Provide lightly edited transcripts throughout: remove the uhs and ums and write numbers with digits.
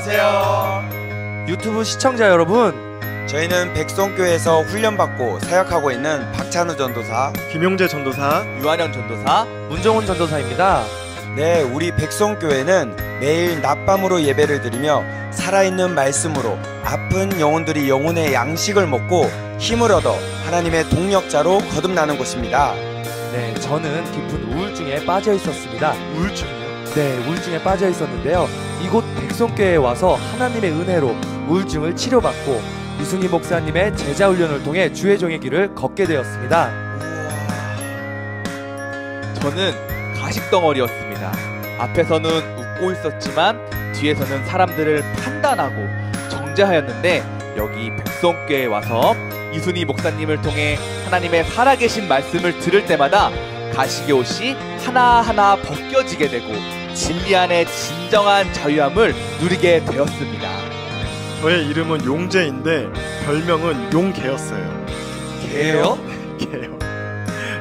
안녕하세요. 유튜브 시청자 여러분, 저희는 백송교회에서 훈련받고 사역하고 있는 박찬우 전도사, 김용재 전도사, 유한영 전도사, 문정훈 전도사입니다. 네, 우리 백송교회는 매일 낮밤으로 예배를 드리며 살아있는 말씀으로 아픈 영혼들이 영혼의 양식을 먹고 힘을 얻어 하나님의 동력자로 거듭나는 곳입니다. 네, 저는 깊은 우울증에 빠져 있었습니다. 우울증이요? 네, 우울증에 빠져 있었는데요. 이곳 백송교회에 와서 하나님의 은혜로 우울증을 치료받고 이순희 목사님의 제자 훈련을 통해 주의 종의 길을 걷게 되었습니다. 저는 가식덩어리였습니다. 앞에서는 웃고 있었지만 뒤에서는 사람들을 판단하고 정죄하였는데, 여기 백송교회에 와서 이순희 목사님을 통해 하나님의 살아계신 말씀을 들을 때마다 가식의 옷이 하나하나 벗겨지게 되고 진리 안에 진정한 자유함을 누리게 되었습니다. 저의 이름은 용재인데 별명은 용개였어요. 개요? 개요.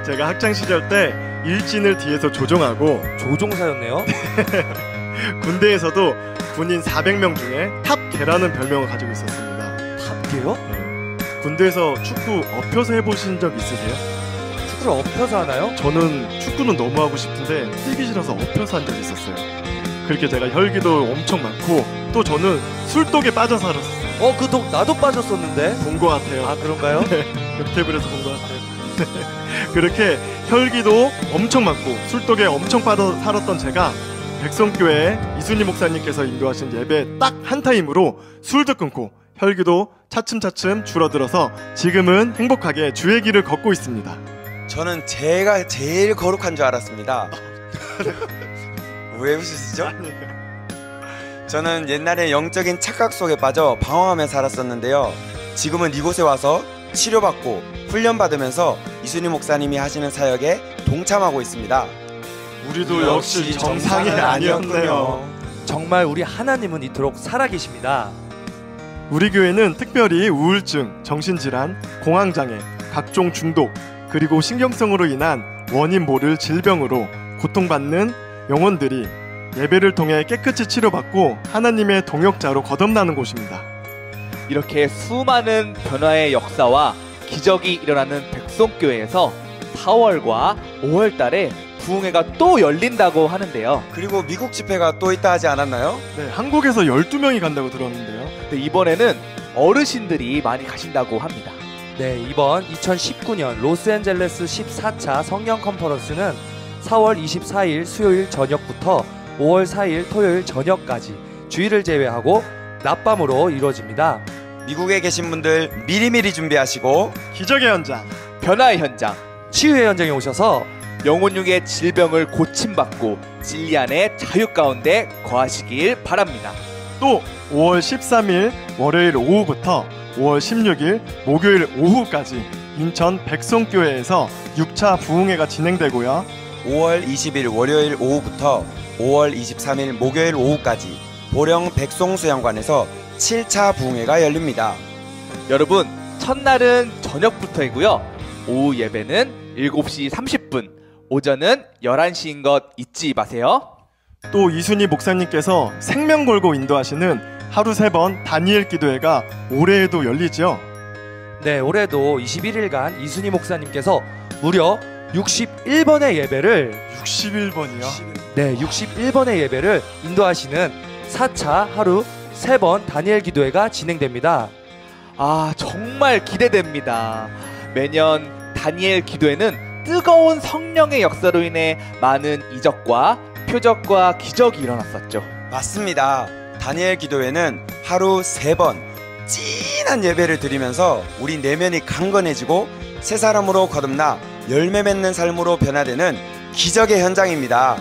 제가 학창 시절 때 일진을 뒤에서 조종하고 조종사였네요. 군대에서도 군인 400명 중에 탑개라는 별명을 가지고 있었습니다. 탑개요? 네. 군대에서 축구 엎혀서 해보신 적 있으세요? 축구를 엎혀서 하나요? 저는 축구는 너무 하고 싶은데 뛰기 싫어서 엎혀서 한 적이 있었어요. 그렇게 제가 혈기도 엄청 많고, 또 저는 술독에 빠져 살았었어요. 그 독 나도 빠졌었는데. 본 것 같아요. 아, 그런가요? 네, 웹테이블에서 본 것 같아요. 그렇게 혈기도 엄청 많고 술독에 엄청 빠져 살았던 제가 백송교회 이순희 목사님께서 인도하신 예배 딱 한 타임으로 술도 끊고 혈기도 차츰차츰 줄어들어서 지금은 행복하게 주의 길을 걷고 있습니다. 저는 제가 제일 거룩한 줄 알았습니다. 왜 웃으시죠? 저는 옛날에 영적인 착각 속에 빠져 방황하며 살았었는데요. 지금은 이곳에 와서 치료받고 훈련받으면서 이순희 목사님이 하시는 사역에 동참하고 있습니다. 우리도 역시 정상이 아니었네요. 정말 우리 하나님은 이토록 살아계십니다. 우리 교회는 특별히 우울증, 정신질환, 공황장애, 각종 중독, 그리고 신경성으로 인한 원인 모를 질병으로 고통받는 영혼들이 예배를 통해 깨끗이 치료받고 하나님의 동역자로 거듭나는 곳입니다. 이렇게 수많은 변화의 역사와 기적이 일어나는 백송교회에서 4월과 5월 달에 부흥회가 또 열린다고 하는데요. 그리고 미국 집회가 또 있다 하지 않았나요? 네, 한국에서 12명이 간다고 들었는데요. 네, 이번에는 어르신들이 많이 가신다고 합니다. 네, 이번 2019년 로스앤젤레스 14차 성령 컨퍼런스는 4월 24일 수요일 저녁부터 5월 4일 토요일 저녁까지 주일을 제외하고 낮밤으로 이루어집니다. 미국에 계신 분들 미리미리 준비하시고 기적의 현장, 변화의 현장, 치유의 현장에 오셔서 영혼육의 질병을 고침받고 진리 안의 자유 가운데 거하시길 바랍니다. 또 5월 13일 월요일 오후부터 5월 16일 목요일 오후까지 인천 백송교회에서 6차 부흥회가 진행되고요. 5월 20일 월요일 오후부터 5월 23일 목요일 오후까지 보령 백송수양관에서 7차 부흥회가 열립니다. 여러분, 첫날은 저녁부터이고요. 오후 예배는 7시 30분, 오전은 11시인 것 잊지 마세요. 또 이순희 목사님께서 생명 걸고 인도하시는 하루 3번 다니엘 기도회가 올해에도 열리죠. 네, 올해도 21일간 이순희 목사님께서 무려 61번의 예배를 61번이요? 네, 61번의 예배를 인도하시는 4차 하루 3번 다니엘 기도회가 진행됩니다. 아, 정말 기대됩니다. 매년 다니엘 기도회는 뜨거운 성령의 역사로 인해 많은 이적과 표적과 기적이 일어났었죠. 맞습니다. 다니엘 기도회는 하루 3번 진한 예배를 드리면서 우리 내면이 강건해지고 새 사람으로 거듭나 열매 맺는 삶으로 변화되는 기적의 현장입니다.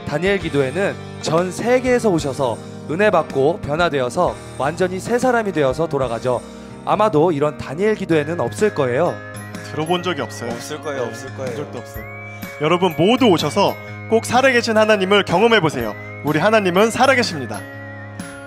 다니엘 기도회는 전 세계에서 오셔서 은혜 받고 변화되어서 완전히 새 사람이 되어서 돌아가죠. 아마도 이런 다니엘 기도회는 없을 거예요. 들어본 적이 없어요. 없을 거예요. 네, 없을 본 거예요. 적도 없어요. 여러분 모두 오셔서 꼭 살아계신 하나님을 경험해보세요. 우리 하나님은 살아계십니다.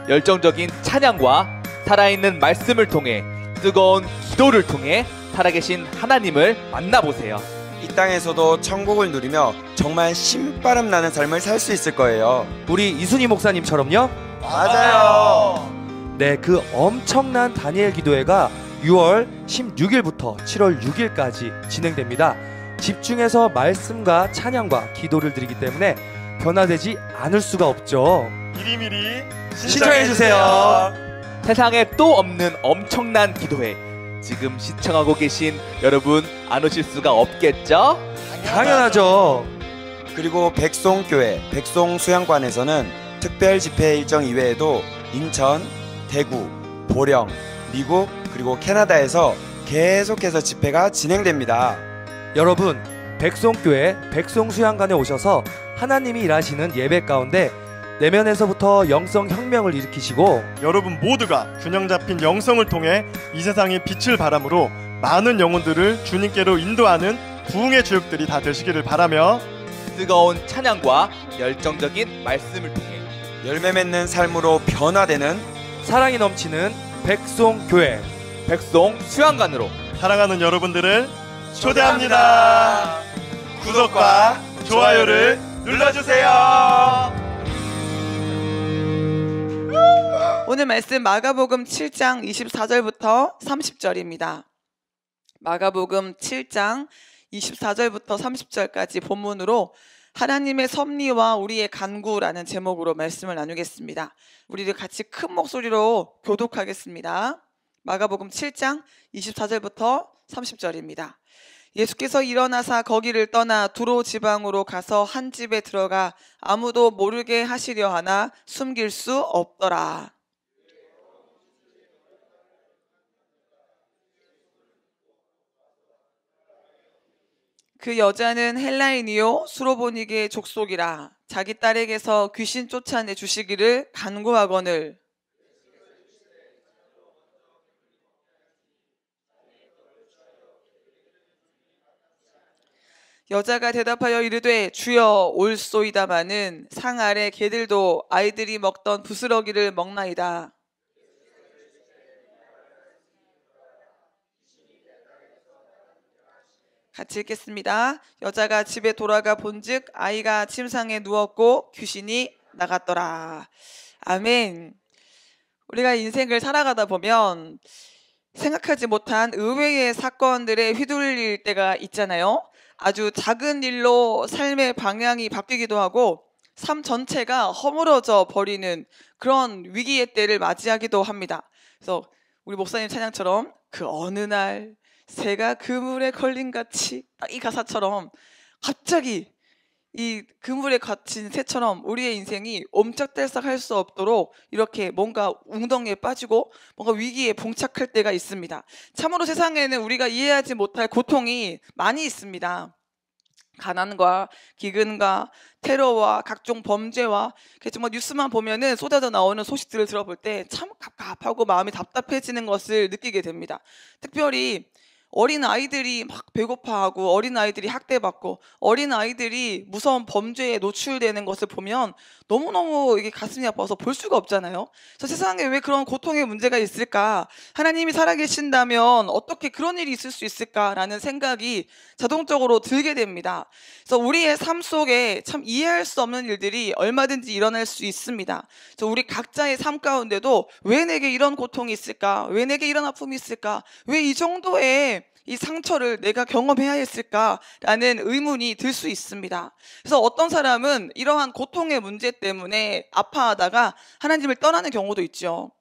열정적인 찬양과 살아있는 말씀을 통해 뜨거운 기도를 통해 살아계신 하나님을 만나보세요. 이 땅에서도 천국을 누리며 정말 신바람 나는 삶을 살 수 있을 거예요. 우리 이순희 목사님처럼요. 맞아요. 네, 그 엄청난 다니엘 기도회가 6월 16일부터 7월 6일까지 진행됩니다. 집중해서 말씀과 찬양과 기도를 드리기 때문에 변화되지 않을 수가 없죠. 미리미리 신청해주세요. 세상에 또 없는 엄청난 기도회. 지금 시청하고 계신 여러분 안 오실 수가 없겠죠? 당연하죠. 그리고 백송교회 백송수양관에서는 특별 집회 일정 이외에도 인천, 대구, 보령, 미국 그리고 캐나다에서 계속해서 집회가 진행됩니다. 여러분, 백송교회 백송수양관에 오셔서 하나님이 일하시는 예배 가운데 내면에서부터 영성혁명을 일으키시고 여러분 모두가 균형 잡힌 영성을 통해 이 세상의 빛을 바람으로 많은 영혼들을 주님께로 인도하는 부흥의 주역들이 다 되시기를 바라며 뜨거운 찬양과 열정적인 말씀을 통해 열매 맺는 삶으로 변화되는 사랑이 넘치는 백송교회 백송 수양관으로 사랑하는 여러분들을 초대합니다. 구독과 좋아요를 눌러주세요. 오늘 말씀 마가복음 7장 24절부터 30절입니다. 마가복음 7장 24절부터 30절까지 본문으로 하나님의 섭리와 우리의 간구라는 제목으로 말씀을 나누겠습니다. 우리들 같이 큰 목소리로 교독하겠습니다. 마가복음 7장 24절부터 30절입니다. 예수께서 일어나사 거기를 떠나 두로 지방으로 가서 한 집에 들어가 아무도 모르게 하시려 하나 숨길 수 없더라. 그 여자는 헬라인이요 수로보니게 족속이라 자기 딸에게서 귀신 쫓아내 주시기를 간구하거늘 여자가 대답하여 이르되 주여 올소이다마는 상 아래 개들도 아이들이 먹던 부스러기를 먹나이다. 같이 읽겠습니다. 여자가 집에 돌아가 본즉 아이가 침상에 누웠고 귀신이 나갔더라. 아멘. 우리가 인생을 살아가다 보면 생각하지 못한 의외의 사건들에 휘둘릴 때가 있잖아요. 아주 작은 일로 삶의 방향이 바뀌기도 하고 삶 전체가 허물어져 버리는 그런 위기의 때를 맞이하기도 합니다. 그래서 우리 목사님 찬양처럼 그 어느 날 새가 그물에 걸린 같이 딱 이 가사처럼 갑자기 이 그물에 갇힌 새처럼 우리의 인생이 옴짝달싹할 수 없도록 이렇게 뭔가 웅덩이에 빠지고 뭔가 위기에 봉착할 때가 있습니다. 참으로 세상에는 우리가 이해하지 못할 고통이 많이 있습니다. 가난과 기근과 테러와 각종 범죄와 정말 뉴스만 보면은 쏟아져 나오는 소식들을 들어볼 때 참 갑갑하고 마음이 답답해지는 것을 느끼게 됩니다. 특별히 어린 아이들이 막 배고파하고 어린 아이들이 학대받고 어린 아이들이 무서운 범죄에 노출되는 것을 보면 너무너무 이게 가슴이 아파서 볼 수가 없잖아요. 그래서 세상에 왜 그런 고통의 문제가 있을까? 하나님이 살아계신다면 어떻게 그런 일이 있을 수 있을까라는 생각이 자동적으로 들게 됩니다. 그래서 우리의 삶 속에 참 이해할 수 없는 일들이 얼마든지 일어날 수 있습니다. 그래서 우리 각자의 삶 가운데도 왜 내게 이런 고통이 있을까? 왜 내게 이런 아픔이 있을까? 왜 이 정도의 이 상처를 내가 경험해야 했을까라는 의문이 들 수 있습니다. 그래서 어떤 사람은 이러한 고통의 문제 때문에 아파하다가 하나님을 떠나는 경우도 있죠.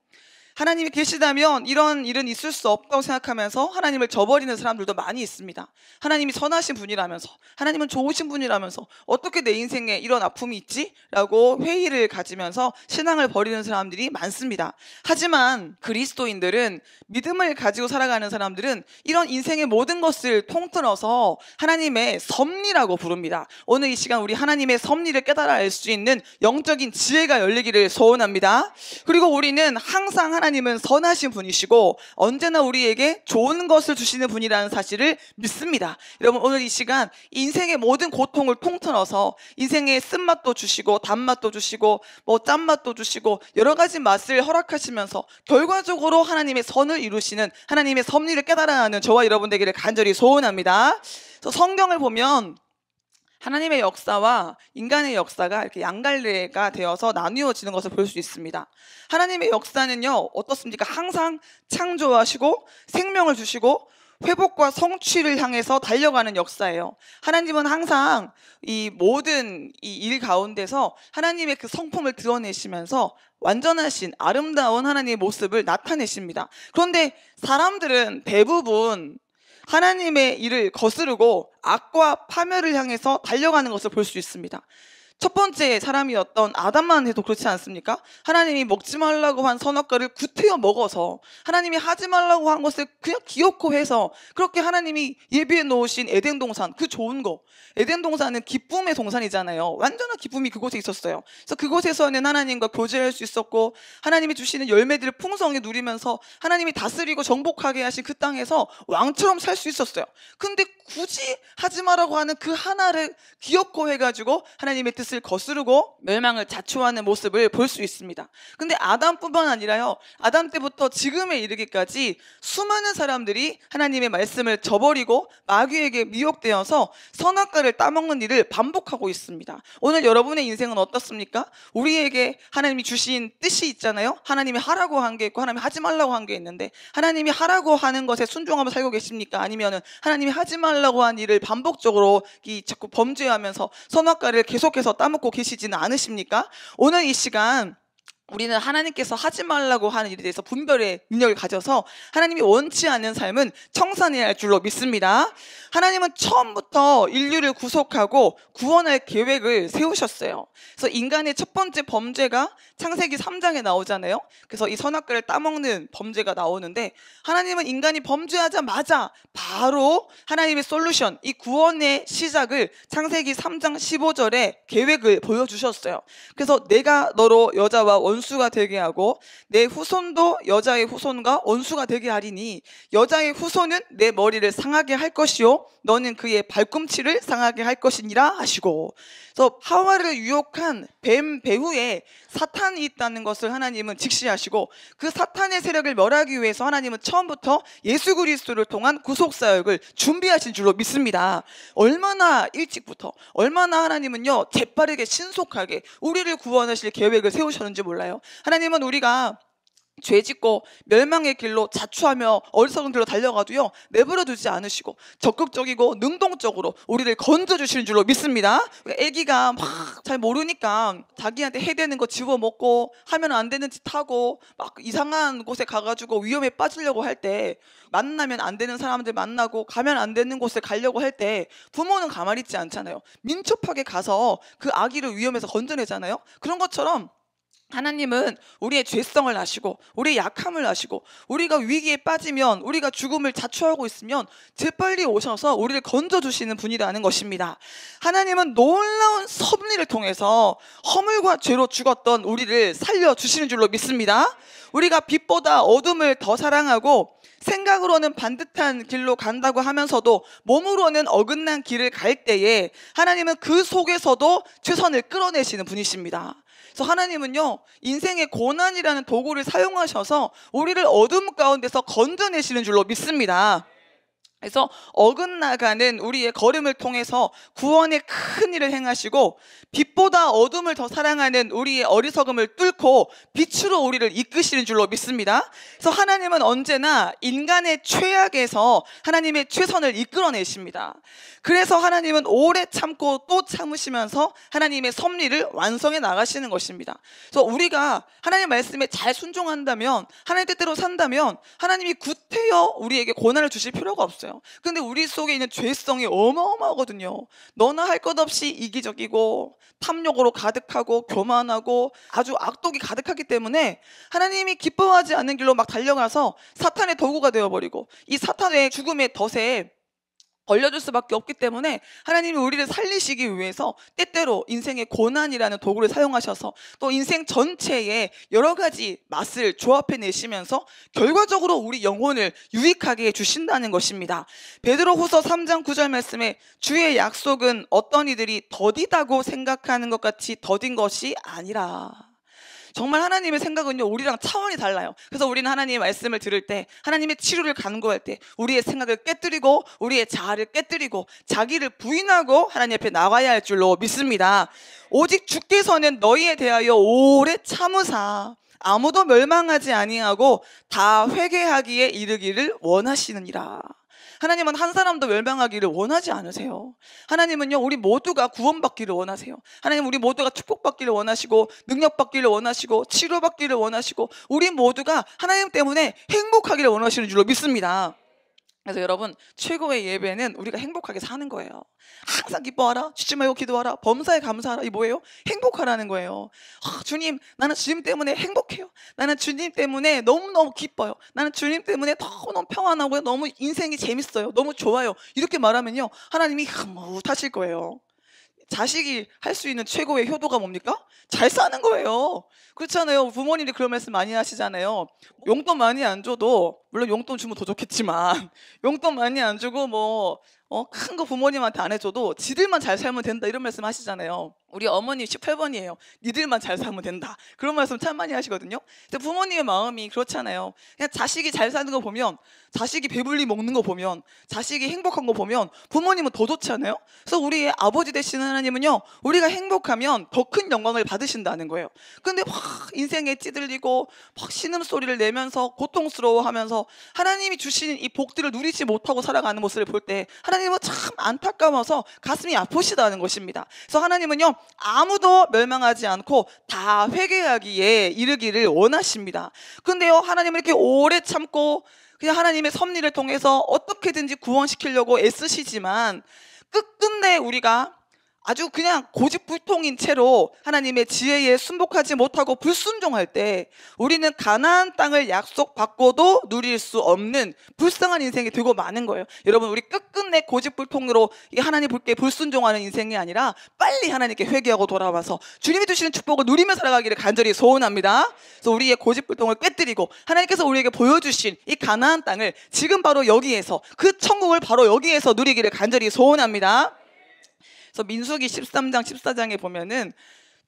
하나님이 계시다면 이런 일은 있을 수 없다고 생각하면서 하나님을 저버리는 사람들도 많이 있습니다. 하나님이 선하신 분이라면서 하나님은 좋으신 분이라면서 어떻게 내 인생에 이런 아픔이 있지? 라고 회의를 가지면서 신앙을 버리는 사람들이 많습니다. 하지만 그리스도인들은 믿음을 가지고 살아가는 사람들은 이런 인생의 모든 것을 통틀어서 하나님의 섭리라고 부릅니다. 오늘 이 시간 우리 하나님의 섭리를 깨달아 알 수 있는 영적인 지혜가 열리기를 소원합니다. 그리고 우리는 항상 하나님은 선하신 분이시고 언제나 우리에게 좋은 것을 주시는 분이라는 사실을 믿습니다. 여러분 오늘 이 시간 인생의 모든 고통을 통틀어서 인생의 쓴맛도 주시고 단맛도 주시고 뭐 짠맛도 주시고 여러 가지 맛을 허락하시면서 결과적으로 하나님의 선을 이루시는 하나님의 섭리를 깨달아야 하는 저와 여러분 되기를 간절히 소원합니다. 그래서 성경을 보면 하나님의 역사와 인간의 역사가 이렇게 양갈래가 되어서 나뉘어지는 것을 볼 수 있습니다. 하나님의 역사는요, 어떻습니까? 항상 창조하시고 생명을 주시고 회복과 성취를 향해서 달려가는 역사예요. 하나님은 항상 이 모든 이 일 가운데서 하나님의 그 성품을 드러내시면서 완전하신 아름다운 하나님의 모습을 나타내십니다. 그런데 사람들은 대부분 하나님의 일을 거스르고 악과 파멸을 향해서 달려가는 것을 볼 수 있습니다. 첫 번째 사람이었던 아담만 해도 그렇지 않습니까? 하나님이 먹지 말라고 한 선악과를 구태여 먹어서 하나님이 하지 말라고 한 것을 그냥 기어코 해서 그렇게 하나님이 예비해 놓으신 에덴 동산, 그 좋은 거, 에덴 동산은 기쁨의 동산이잖아요. 완전한 기쁨이 그곳에 있었어요. 그래서 그곳에서는 하나님과 교제할 수 있었고 하나님이 주시는 열매들을 풍성하게 누리면서 하나님이 다스리고 정복하게 하신 그 땅에서 왕처럼 살 수 있었어요. 근데 굳이 하지 말라고 하는 그 하나를 기어코 해가지고 하나님의 뜻을 거스르고 멸망을 자초하는 모습을 볼 수 있습니다. 근데 아담뿐만 아니라요, 아담 때부터 지금에 이르기까지 수많은 사람들이 하나님의 말씀을 저버리고 마귀에게 미혹되어서 선악과를 따먹는 일을 반복하고 있습니다. 오늘 여러분의 인생은 어떻습니까? 우리에게 하나님이 주신 뜻이 있잖아요. 하나님이 하라고 한 게 있고 하나님이 하지 말라고 한 게 있는데, 하나님이 하라고 하는 것에 순종하며 살고 계십니까? 아니면은 하나님이 하지 말라고 한 일을 반복적으로 자꾸 범죄하면서 선악과를 계속해서 따먹고 계시지는 않으십니까? 오늘 이 시간 우리는 하나님께서 하지 말라고 하는 일에 대해서 분별의 능력을 가져서 하나님이 원치 않는 삶은 청산해야 할 줄로 믿습니다. 하나님은 처음부터 인류를 구속하고 구원할 계획을 세우셨어요. 그래서 인간의 첫 번째 범죄가 창세기 3장에 나오잖아요. 그래서 이 선악과를 따먹는 범죄가 나오는데, 하나님은 인간이 범죄하자마자 바로 하나님의 솔루션, 이 구원의 시작을 창세기 3장 15절에 계획을 보여주셨어요. 그래서 내가 너로 여자와 원수가 되게 하고 내 후손도 여자의 후손과 원수가 되게 하리니 여자의 후손은 내 머리를 상하게 할 것이요 너는 그의 발꿈치를 상하게 할 것이니라 하시고, 그래서 하와를 유혹한 뱀 배후에 사탄이 있다는 것을 하나님은 직시하시고, 그 사탄의 세력을 멸하기 위해서 하나님은 처음부터 예수 그리스도를 통한 구속 사역을 준비하신 줄로 믿습니다. 얼마나 일찍부터, 얼마나 하나님은요 재빠르게 신속하게 우리를 구원하실 계획을 세우셨는지 몰라요. 하나님은 우리가 죄 짓고 멸망의 길로 자초하며 어리석은 길로 달려가도요 내버려 두지 않으시고 적극적이고 능동적으로 우리를 건져주시는 줄로 믿습니다. 애기가 막 잘 모르니까 자기한테 해대는 거 집어먹고 하면 안 되는 짓 하고 막 이상한 곳에 가가지고 위험에 빠지려고 할 때, 만나면 안 되는 사람들 만나고 가면 안 되는 곳에 가려고 할 때 부모는 가만히 있지 않잖아요. 민첩하게 가서 그 아기를 위험에서 건져내잖아요. 그런 것처럼 하나님은 우리의 죄성을 아시고 우리의 약함을 아시고 우리가 위기에 빠지면, 우리가 죽음을 자초하고 있으면 재빨리 오셔서 우리를 건져주시는 분이라는 것입니다. 하나님은 놀라운 섭리를 통해서 허물과 죄로 죽었던 우리를 살려주시는 줄로 믿습니다. 우리가 빛보다 어둠을 더 사랑하고 생각으로는 반듯한 길로 간다고 하면서도 몸으로는 어긋난 길을 갈 때에 하나님은 그 속에서도 최선을 끌어내시는 분이십니다. 그래서 하나님은요 인생의 고난이라는 도구를 사용하셔서 우리를 어둠 가운데서 건져내시는 줄로 믿습니다. 그래서 어긋나가는 우리의 걸음을 통해서 구원의 큰 일을 행하시고, 빛보다 어둠을 더 사랑하는 우리의 어리석음을 뚫고 빛으로 우리를 이끄시는 줄로 믿습니다. 그래서 하나님은 언제나 인간의 최악에서 하나님의 최선을 이끌어내십니다. 그래서 하나님은 오래 참고 또 참으시면서 하나님의 섭리를 완성해 나가시는 것입니다. 그래서 우리가 하나님 말씀에 잘 순종한다면, 하나님 뜻대로 산다면 하나님이 구태여 우리에게 고난을 주실 필요가 없어요. 근데 우리 속에 있는 죄성이 어마어마하거든요. 너나 할 것 없이 이기적이고 탐욕으로 가득하고 교만하고 아주 악독이 가득하기 때문에 하나님이 기뻐하지 않는 길로 막 달려가서 사탄의 도구가 되어버리고 이 사탄의 죽음의 덫에 걸려줄 수밖에 없기 때문에 하나님이 우리를 살리시기 위해서 때때로 인생의 고난이라는 도구를 사용하셔서 또 인생 전체에 여러 가지 맛을 조합해 내시면서 결과적으로 우리 영혼을 유익하게 해주신다는 것입니다. 베드로후서 3장 9절 말씀에 주의 약속은 어떤 이들이 더디다고 생각하는 것 같이 더딘 것이 아니라, 정말 하나님의 생각은요, 우리랑 차원이 달라요. 그래서 우리는 하나님의 말씀을 들을 때, 하나님의 치료를 간구할 때 우리의 생각을 깨뜨리고 우리의 자아를 깨뜨리고 자기를 부인하고 하나님 앞에 나가야 할 줄로 믿습니다. 오직 주께서는 너희에 대하여 오래 참으사 아무도 멸망하지 아니하고 다 회개하기에 이르기를 원하시느니라. 하나님은 한 사람도 멸망하기를 원하지 않으세요. 하나님은요, 우리 모두가 구원받기를 원하세요. 하나님, 우리 모두가 축복받기를 원하시고 능력받기를 원하시고 치료받기를 원하시고 우리 모두가 하나님 때문에 행복하기를 원하시는 줄로 믿습니다. 그래서 여러분, 최고의 예배는 우리가 행복하게 사는 거예요. 항상 기뻐하라, 쉬지 말고 기도하라, 범사에 감사하라. 이 뭐예요? 행복하라는 거예요. 주님, 나는 주님 때문에 행복해요. 나는 주님 때문에 너무너무 기뻐요. 나는 주님 때문에 너무너무 평안하고요, 너무 인생이 재밌어요, 너무 좋아요. 이렇게 말하면요, 하나님이 흐뭇하실 거예요. 자식이 할 수 있는 최고의 효도가 뭡니까? 잘 사는 거예요. 그렇잖아요. 부모님이 그런 말씀 많이 하시잖아요. 용돈 많이 안 줘도, 물론 용돈 주면 더 좋겠지만 용돈 많이 안 주고 큰 거 부모님한테 안 해줘도 지들만 잘 살면 된다, 이런 말씀 하시잖아요. 우리 어머니 18번이에요. 니들만 잘 살면 된다, 그런 말씀 참 많이 하시거든요. 근데 부모님의 마음이 그렇잖아요. 그냥 자식이 잘 사는 거 보면, 자식이 배불리 먹는 거 보면, 자식이 행복한 거 보면 부모님은 더 좋잖아요. 그래서 우리의 아버지 되시는 하나님은요, 우리가 행복하면 더 큰 영광을 받으신다는 거예요. 근데 막 인생에 찌들리고 막 신음소리를 내면서 고통스러워하면서 하나님이 주시는 이 복들을 누리지 못하고 살아가는 모습을 볼 때 하나님은 참 안타까워서 가슴이 아프시다는 것입니다. 그래서 하나님은요, 아무도 멸망하지 않고 다 회개하기에 이르기를 원하십니다. 근데요, 하나님은 이렇게 오래 참고 그냥 하나님의 섭리를 통해서 어떻게든지 구원시키려고 애쓰시지만 끝끝내 우리가 아주 그냥 고집불통인 채로 하나님의 지혜에 순복하지 못하고 불순종할 때 우리는 가나안 땅을 약속받고도 누릴 수 없는 불쌍한 인생이 되고 마는 거예요. 여러분, 우리 끝끝내 고집불통으로 하나님 볼게 불순종하는 인생이 아니라 빨리 하나님께 회개하고 돌아와서 주님이 주시는 축복을 누리며 살아가기를 간절히 소원합니다. 그래서 우리의 고집불통을 깨뜨리고 하나님께서 우리에게 보여주신 이 가나안 땅을 지금 바로 여기에서, 그 천국을 바로 여기에서 누리기를 간절히 소원합니다. 그래서 민수기 13장 14장에 보면은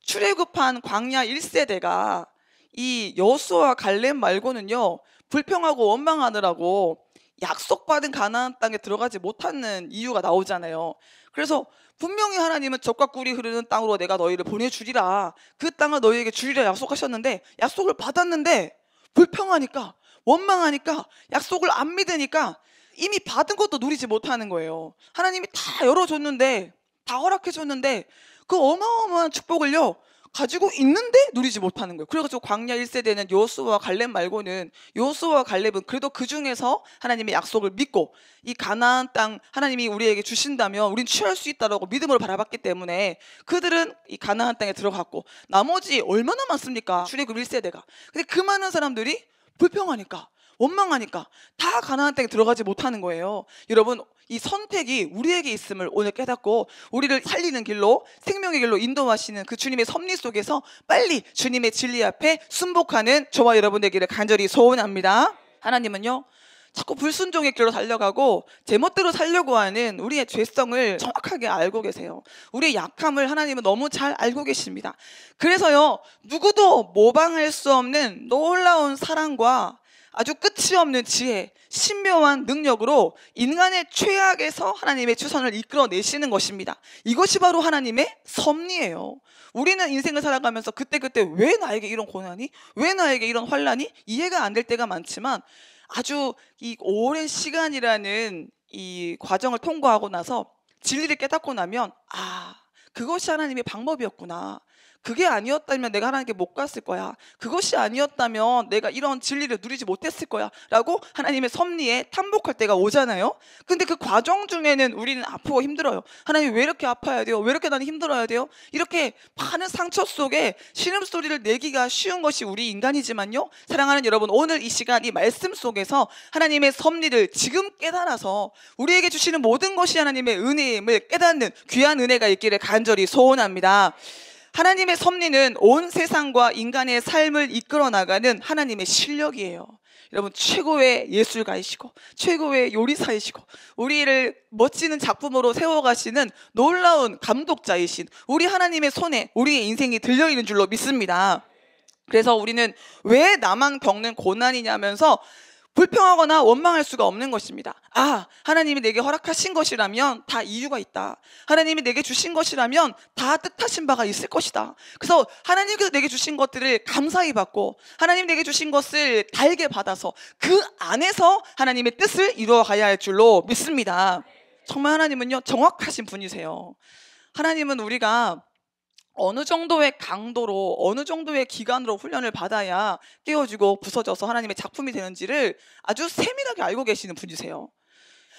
출애굽한 광야 1세대가 이 여호수아와 갈렙 말고는요, 불평하고 원망하느라고 약속받은 가나안 땅에 들어가지 못하는 이유가 나오잖아요. 그래서 분명히 하나님은 젖과 꿀이 흐르는 땅으로 내가 너희를 보내주리라, 그 땅을 너희에게 주리라 약속하셨는데, 약속을 받았는데 불평하니까, 원망하니까, 약속을 안 믿으니까 이미 받은 것도 누리지 못하는 거예요. 하나님이 다 열어줬는데, 다 허락해줬는데 그 어마어마한 축복을요 가지고 있는데 누리지 못하는 거예요. 그래가지고 광야 1세대는 여호수아와 갈렙 말고는, 여호수아와 갈렙은 그래도 그 중에서 하나님의 약속을 믿고 이 가나안 땅 하나님이 우리에게 주신다면 우린 취할 수 있다라고 믿음으로 바라봤기 때문에 그들은 이 가나안 땅에 들어갔고, 나머지 얼마나 많습니까? 출애굽 1세대가. 근데 그 많은 사람들이 불평하니까, 원망하니까 다 가나안 땅에 들어가지 못하는 거예요. 여러분, 이 선택이 우리에게 있음을 오늘 깨닫고 우리를 살리는 길로, 생명의 길로 인도하시는 그 주님의 섭리 속에서 빨리 주님의 진리 앞에 순복하는 저와 여러분 되기를 간절히 소원합니다. 하나님은요, 자꾸 불순종의 길로 달려가고 제멋대로 살려고 하는 우리의 죄성을 정확하게 알고 계세요. 우리의 약함을 하나님은 너무 잘 알고 계십니다. 그래서요, 누구도 모방할 수 없는 놀라운 사랑과 아주 끝이 없는 지혜, 신묘한 능력으로 인간의 최악에서 하나님의 추선을 이끌어내시는 것입니다. 이것이 바로 하나님의 섭리예요. 우리는 인생을 살아가면서 그때그때 왜 나에게 이런 고난이, 왜 나에게 이런 환난이 이해가 안 될 때가 많지만, 아주 이 오랜 시간이라는 이 과정을 통과하고 나서 진리를 깨닫고 나면, 그것이 하나님의 방법이었구나, 그게 아니었다면 내가 하나님께 못 갔을 거야, 그것이 아니었다면 내가 이런 진리를 누리지 못했을 거야 라고 하나님의 섭리에 탐복할 때가 오잖아요. 근데 그 과정 중에는 우리는 아프고 힘들어요. 하나님 왜 이렇게 아파야 돼요? 왜 이렇게 나는 힘들어야 돼요? 이렇게 많은 상처 속에 신음소리를 내기가 쉬운 것이 우리 인간이지만요, 사랑하는 여러분, 오늘 이 시간 이 말씀 속에서 하나님의 섭리를 지금 깨달아서 우리에게 주시는 모든 것이 하나님의 은혜임을 깨닫는 귀한 은혜가 있기를 간절히 소원합니다. 하나님의 섭리는 온 세상과 인간의 삶을 이끌어 나가는 하나님의 실력이에요. 여러분, 최고의 예술가이시고 최고의 요리사이시고 우리를 멋지는 작품으로 세워가시는 놀라운 감독자이신 우리 하나님의 손에 우리의 인생이 들려있는 줄로 믿습니다. 그래서 우리는 왜 나만 겪는 고난이냐면서 불평하거나 원망할 수가 없는 것입니다. 아, 하나님이 내게 허락하신 것이라면 다 이유가 있다. 하나님이 내게 주신 것이라면 다 뜻하신 바가 있을 것이다. 그래서 하나님께서 내게 주신 것들을 감사히 받고 하나님 내게 주신 것을 달게 받아서 그 안에서 하나님의 뜻을 이루어가야 할 줄로 믿습니다. 정말 하나님은요, 정확하신 분이세요. 하나님은 우리가 어느 정도의 강도로 어느 정도의 기간으로 훈련을 받아야 깨어지고 부서져서 하나님의 작품이 되는지를 아주 세밀하게 알고 계시는 분이세요.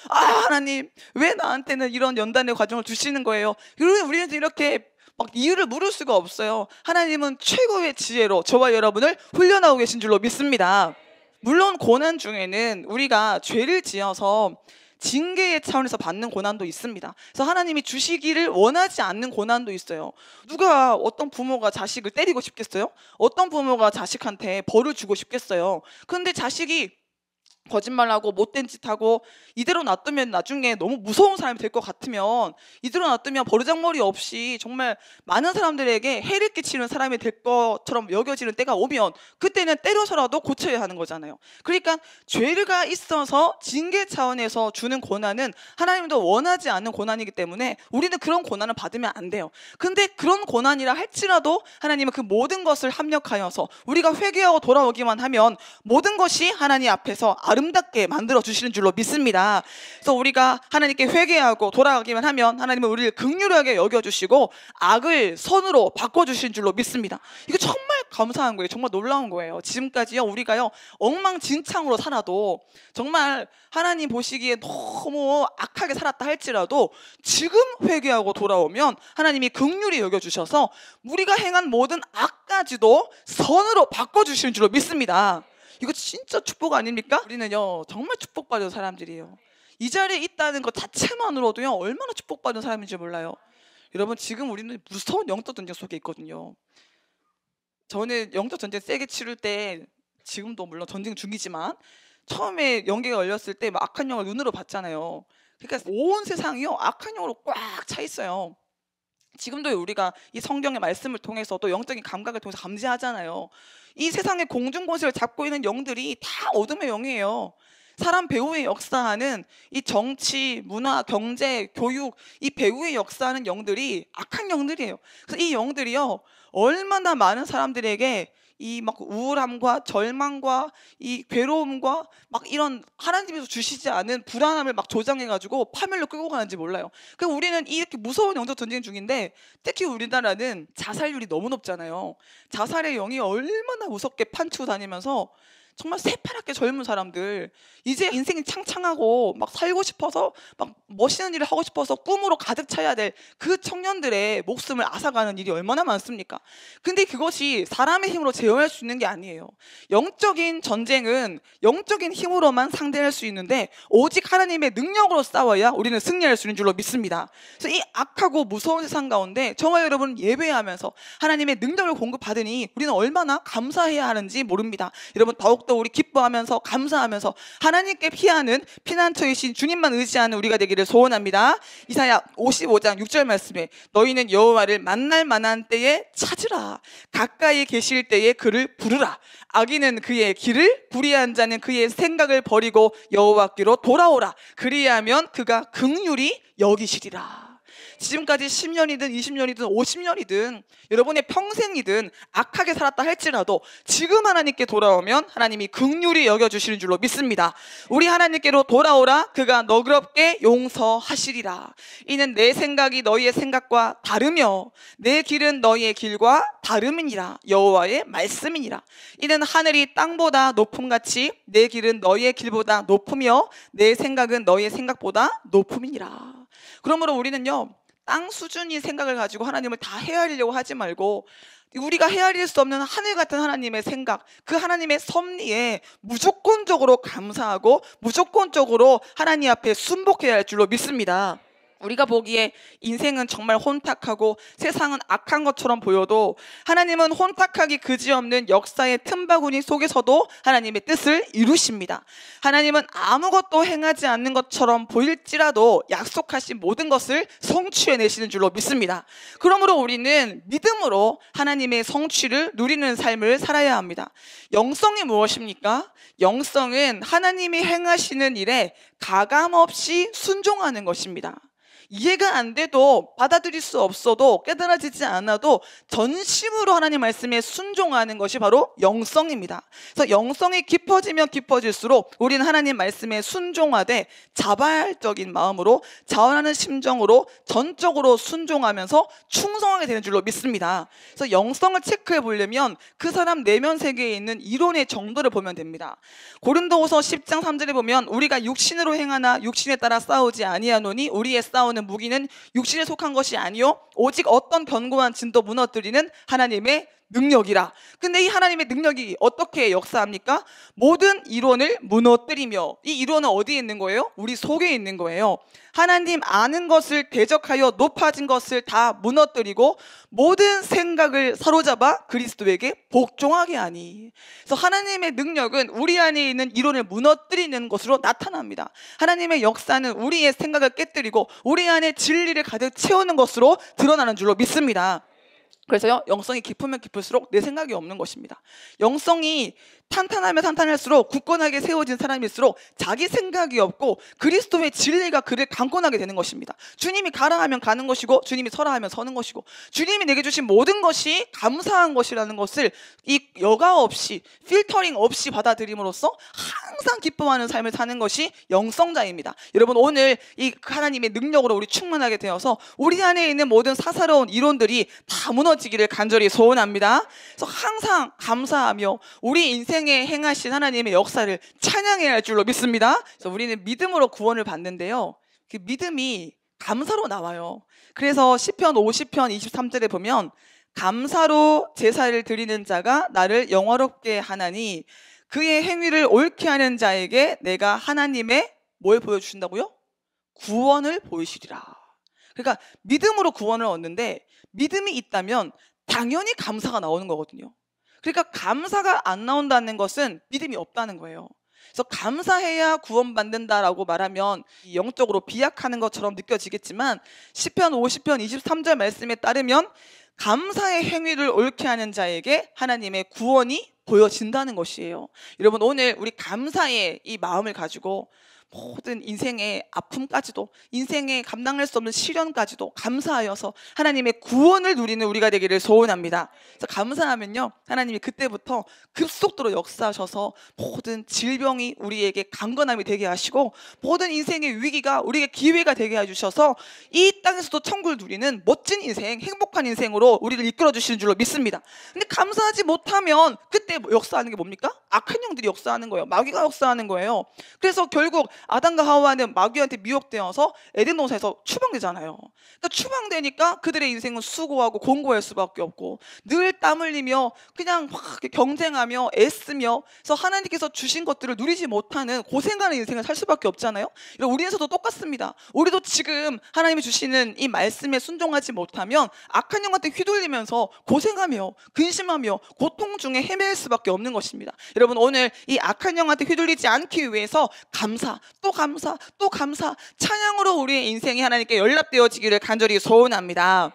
아, 하나님 왜 나한테는 이런 연단의 과정을 주시는 거예요? 우리는 이렇게 막 이유를 물을 수가 없어요. 하나님은 최고의 지혜로 저와 여러분을 훈련하고 계신 줄로 믿습니다. 물론 고난 중에는 우리가 죄를 지어서 징계의 차원에서 받는 고난도 있습니다. 그래서 하나님이 주시기를 원하지 않는 고난도 있어요. 누가 어떤 부모가 자식을 때리고 싶겠어요? 어떤 부모가 자식한테 벌을 주고 싶겠어요? 그런데 자식이 거짓말하고 못된 짓하고 이대로 놔두면 나중에 너무 무서운 사람이 될 것 같으면 이대로 놔두면 버르장머리 없이 정말 많은 사람들에게 해를 끼치는 사람이 될 것처럼 여겨지는 때가 오면 그때는 때려서라도 고쳐야 하는 거잖아요. 그러니까 죄가 있어서 징계 차원에서 주는 고난은 하나님도 원하지 않는 고난이기 때문에 우리는 그런 고난을 받으면 안 돼요. 근데 그런 고난이라 할지라도 하나님은 그 모든 것을 합력하여서 우리가 회개하고 돌아오기만 하면 모든 것이 하나님 앞에서 아름답게 만들어 주시는 줄로 믿습니다. 그래서 우리가 하나님께 회개하고 돌아가기만 하면 하나님은 우리를 긍휼하게 여겨주시고 악을 선으로 바꿔주시는 줄로 믿습니다. 이거 정말 감사한 거예요. 정말 놀라운 거예요. 지금까지요 우리가요 엉망진창으로 살아도 정말 하나님 보시기에 너무 악하게 살았다 할지라도 지금 회개하고 돌아오면 하나님이 긍휼히 여겨주셔서 우리가 행한 모든 악까지도 선으로 바꿔주시는 줄로 믿습니다. 이거 진짜 축복 아닙니까? 우리는요 정말 축복받은 사람들이에요. 이 자리에 있다는 것 자체만으로도요 얼마나 축복받은 사람인지 몰라요. 여러분 지금 우리는 무서운 영적 전쟁 속에 있거든요. 저는 영적 전쟁 세게 치를 때 지금도 물론 전쟁 중이지만 처음에 연계가 열렸을 때 막 악한 영을 눈으로 봤잖아요. 그러니까 온 세상이요 악한 영으로 꽉 차 있어요. 지금도 우리가 이 성경의 말씀을 통해서 또 영적인 감각을 통해서 감지하잖아요. 이 세상의 공중권세를 잡고 있는 영들이 다 어둠의 영이에요. 사람 배후에 역사하는 이 정치, 문화, 경제, 교육, 이 배후에 역사하는 영들이 악한 영들이에요. 그래서 이 영들이요 얼마나 많은 사람들에게 이 막 우울함과 절망과 이 괴로움과 막 이런 하나님께서 주시지 않은 불안함을 막 조장해가지고 파멸로 끌고 가는지 몰라요. 그 우리는 이렇게 무서운 영적 전쟁 중인데 특히 우리나라는 자살률이 너무 높잖아요. 자살의 영이 얼마나 무섭게 판치고 다니면서 정말 새파랗게 젊은 사람들 이제 인생이 창창하고 막 살고 싶어서 막 멋있는 일을 하고 싶어서 꿈으로 가득 차야 될 그 청년들의 목숨을 앗아가는 일이 얼마나 많습니까? 근데 그것이 사람의 힘으로 제어할 수 있는 게 아니에요. 영적인 전쟁은 영적인 힘으로만 상대할 수 있는데 오직 하나님의 능력으로 싸워야 우리는 승리할 수 있는 줄로 믿습니다. 그래서 이 악하고 무서운 세상 가운데 저와 여러분 예배하면서 하나님의 능력을 공급받으니 우리는 얼마나 감사해야 하는지 모릅니다. 여러분 더욱더 우리 기뻐하면서 감사하면서 하나님께 피하는 피난처이신 주님만 의지하는 우리가 되기를 소원합니다. 이사야 55장 6절 말씀에 너희는 여호와를 만날 만한 때에 찾으라. 가까이 계실 때에 그를 부르라. 악인은 그의 길을 불의한 자는 그의 생각을 버리고 여호와께로 돌아오라. 그리하면 그가 긍휼히 여기시리라. 지금까지 10년이든 20년이든 50년이든 여러분의 평생이든 악하게 살았다 할지라도 지금 하나님께 돌아오면 하나님이 긍휼히 여겨주시는 줄로 믿습니다. 우리 하나님께로 돌아오라. 그가 너그럽게 용서하시리라. 이는 내 생각이 너희의 생각과 다르며 내 길은 너희의 길과 다름이니라. 여호와의 말씀이니라. 이는 하늘이 땅보다 높음같이 내 길은 너희의 길보다 높으며 내 생각은 너희의 생각보다 높음이니라. 그러므로 우리는요 땅 수준의 생각을 가지고 하나님을 다 헤아리려고 하지 말고 우리가 헤아릴 수 없는 하늘 같은 하나님의 생각, 그 하나님의 섭리에 무조건적으로 감사하고 무조건적으로 하나님 앞에 순복해야 할 줄로 믿습니다. 우리가 보기에 인생은 정말 혼탁하고 세상은 악한 것처럼 보여도 하나님은 혼탁하기 그지없는 역사의 틈바구니 속에서도 하나님의 뜻을 이루십니다. 하나님은 아무것도 행하지 않는 것처럼 보일지라도 약속하신 모든 것을 성취해내시는 줄로 믿습니다. 그러므로 우리는 믿음으로 하나님의 성취를 누리는 삶을 살아야 합니다. 영성이 무엇입니까? 영성은 하나님이 행하시는 일에 가감없이 순종하는 것입니다. 이해가 안 돼도 받아들일 수 없어도 깨달아지지 않아도 전심으로 하나님 말씀에 순종하는 것이 바로 영성입니다. 그래서 영성이 깊어지면 깊어질수록 우리는 하나님 말씀에 순종하되 자발적인 마음으로 자원하는 심정으로 전적으로 순종하면서 충성하게 되는 줄로 믿습니다. 그래서 영성을 체크해 보려면 그 사람 내면 세계에 있는 이론의 정도를 보면 됩니다. 고린도후서 10장 3절에 보면 우리가 육신으로 행하나 육신에 따라 싸우지 아니하노니 우리의 싸우는 무기는 육신에 속한 것이 아니요 오직 어떤 견고한 진도 무너뜨리는 하나님의 능력이라. 근데 이 하나님의 능력이 어떻게 역사합니까? 모든 이론을 무너뜨리며, 이 이론은 어디에 있는 거예요? 우리 속에 있는 거예요. 하나님 아는 것을 대적하여 높아진 것을 다 무너뜨리고 모든 생각을 사로잡아 그리스도에게 복종하게 하니. 그래서 하나님의 능력은 우리 안에 있는 이론을 무너뜨리는 것으로 나타납니다. 하나님의 역사는 우리의 생각을 깨뜨리고 우리 안에 진리를 가득 채우는 것으로 드러나는 줄로 믿습니다. 그래서요, 영성이 깊으면 깊을수록 내 생각이 없는 것입니다. 영성이 탄탄하면 탄탄할수록 굳건하게 세워진 사람일수록 자기 생각이 없고 그리스도의 진리가 그를 강권하게 되는 것입니다. 주님이 가라 하면 가는 것이고 주님이 서라 하면 서는 것이고 주님이 내게 주신 모든 것이 감사한 것이라는 것을 이 여과 없이 필터링 없이 받아들임으로써 항상 기뻐하는 삶을 사는 것이 영성자입니다. 여러분, 오늘 이 하나님의 능력으로 우리 충만하게 되어서 우리 안에 있는 모든 사사로운 이론들이 다 무너지기를 간절히 소원합니다. 그래서 항상 감사하며 우리 인생에 행하신 하나님의 역사를 찬양해야 할 줄로 믿습니다. 그래서 우리는 믿음으로 구원을 받는데요, 그 믿음이 감사로 나와요. 그래서 시편 50편 23절에 보면 감사로 제사를 드리는 자가 나를 영화롭게 하나니 그의 행위를 옳게 하는 자에게 내가 하나님의 뭘 보여주신다고요? 구원을 보이시리라. 그러니까 믿음으로 구원을 얻는데 믿음이 있다면 당연히 감사가 나오는 거거든요. 그러니까 감사가 안 나온다는 것은 믿음이 없다는 거예요. 그래서 감사해야 구원받는다라고 말하면 영적으로 비약하는 것처럼 느껴지겠지만 시편 50편 23절 말씀에 따르면 감사의 행위를 옳게 하는 자에게 하나님의 구원이 보여진다는 것이에요. 여러분, 오늘 우리 감사의 이 마음을 가지고 모든 인생의 아픔까지도 인생의 감당할 수 없는 시련까지도 감사하여서 하나님의 구원을 누리는 우리가 되기를 소원합니다. 그래서 감사하면요, 하나님이 그때부터 급속도로 역사하셔서 모든 질병이 우리에게 강건함이 되게 하시고 모든 인생의 위기가 우리에게 기회가 되게 해주셔서 이 땅에서도 천국을 누리는 멋진 인생, 행복한 인생으로 우리를 이끌어 주시는 줄로 믿습니다. 근데 감사하지 못하면 그때 역사하는 게 뭡니까? 악한 영들이 역사하는 거예요. 마귀가 역사하는 거예요. 그래서 결국 아담과 하와는 마귀한테 미혹되어서 에덴 동산에서 추방되잖아요. 그러니까 추방되니까 그들의 인생은 수고하고 공고할 수밖에 없고 늘 땀 흘리며 그냥 막 경쟁하며 애쓰며 그래서 하나님께서 주신 것들을 누리지 못하는 고생하는 인생을 살 수밖에 없잖아요. 우리에서도 똑같습니다. 우리도 지금 하나님이 주시는 이 말씀에 순종하지 못하면 악한 영한테 휘둘리면서 고생하며 근심하며 고통 중에 헤맬 수밖에 없는 것입니다. 여러분, 오늘 이 악한 영한테 휘둘리지 않기 위해서 감사, 또 감사, 또 감사, 찬양으로 우리의 인생이 하나님께 연락되어지기를 간절히 소원합니다.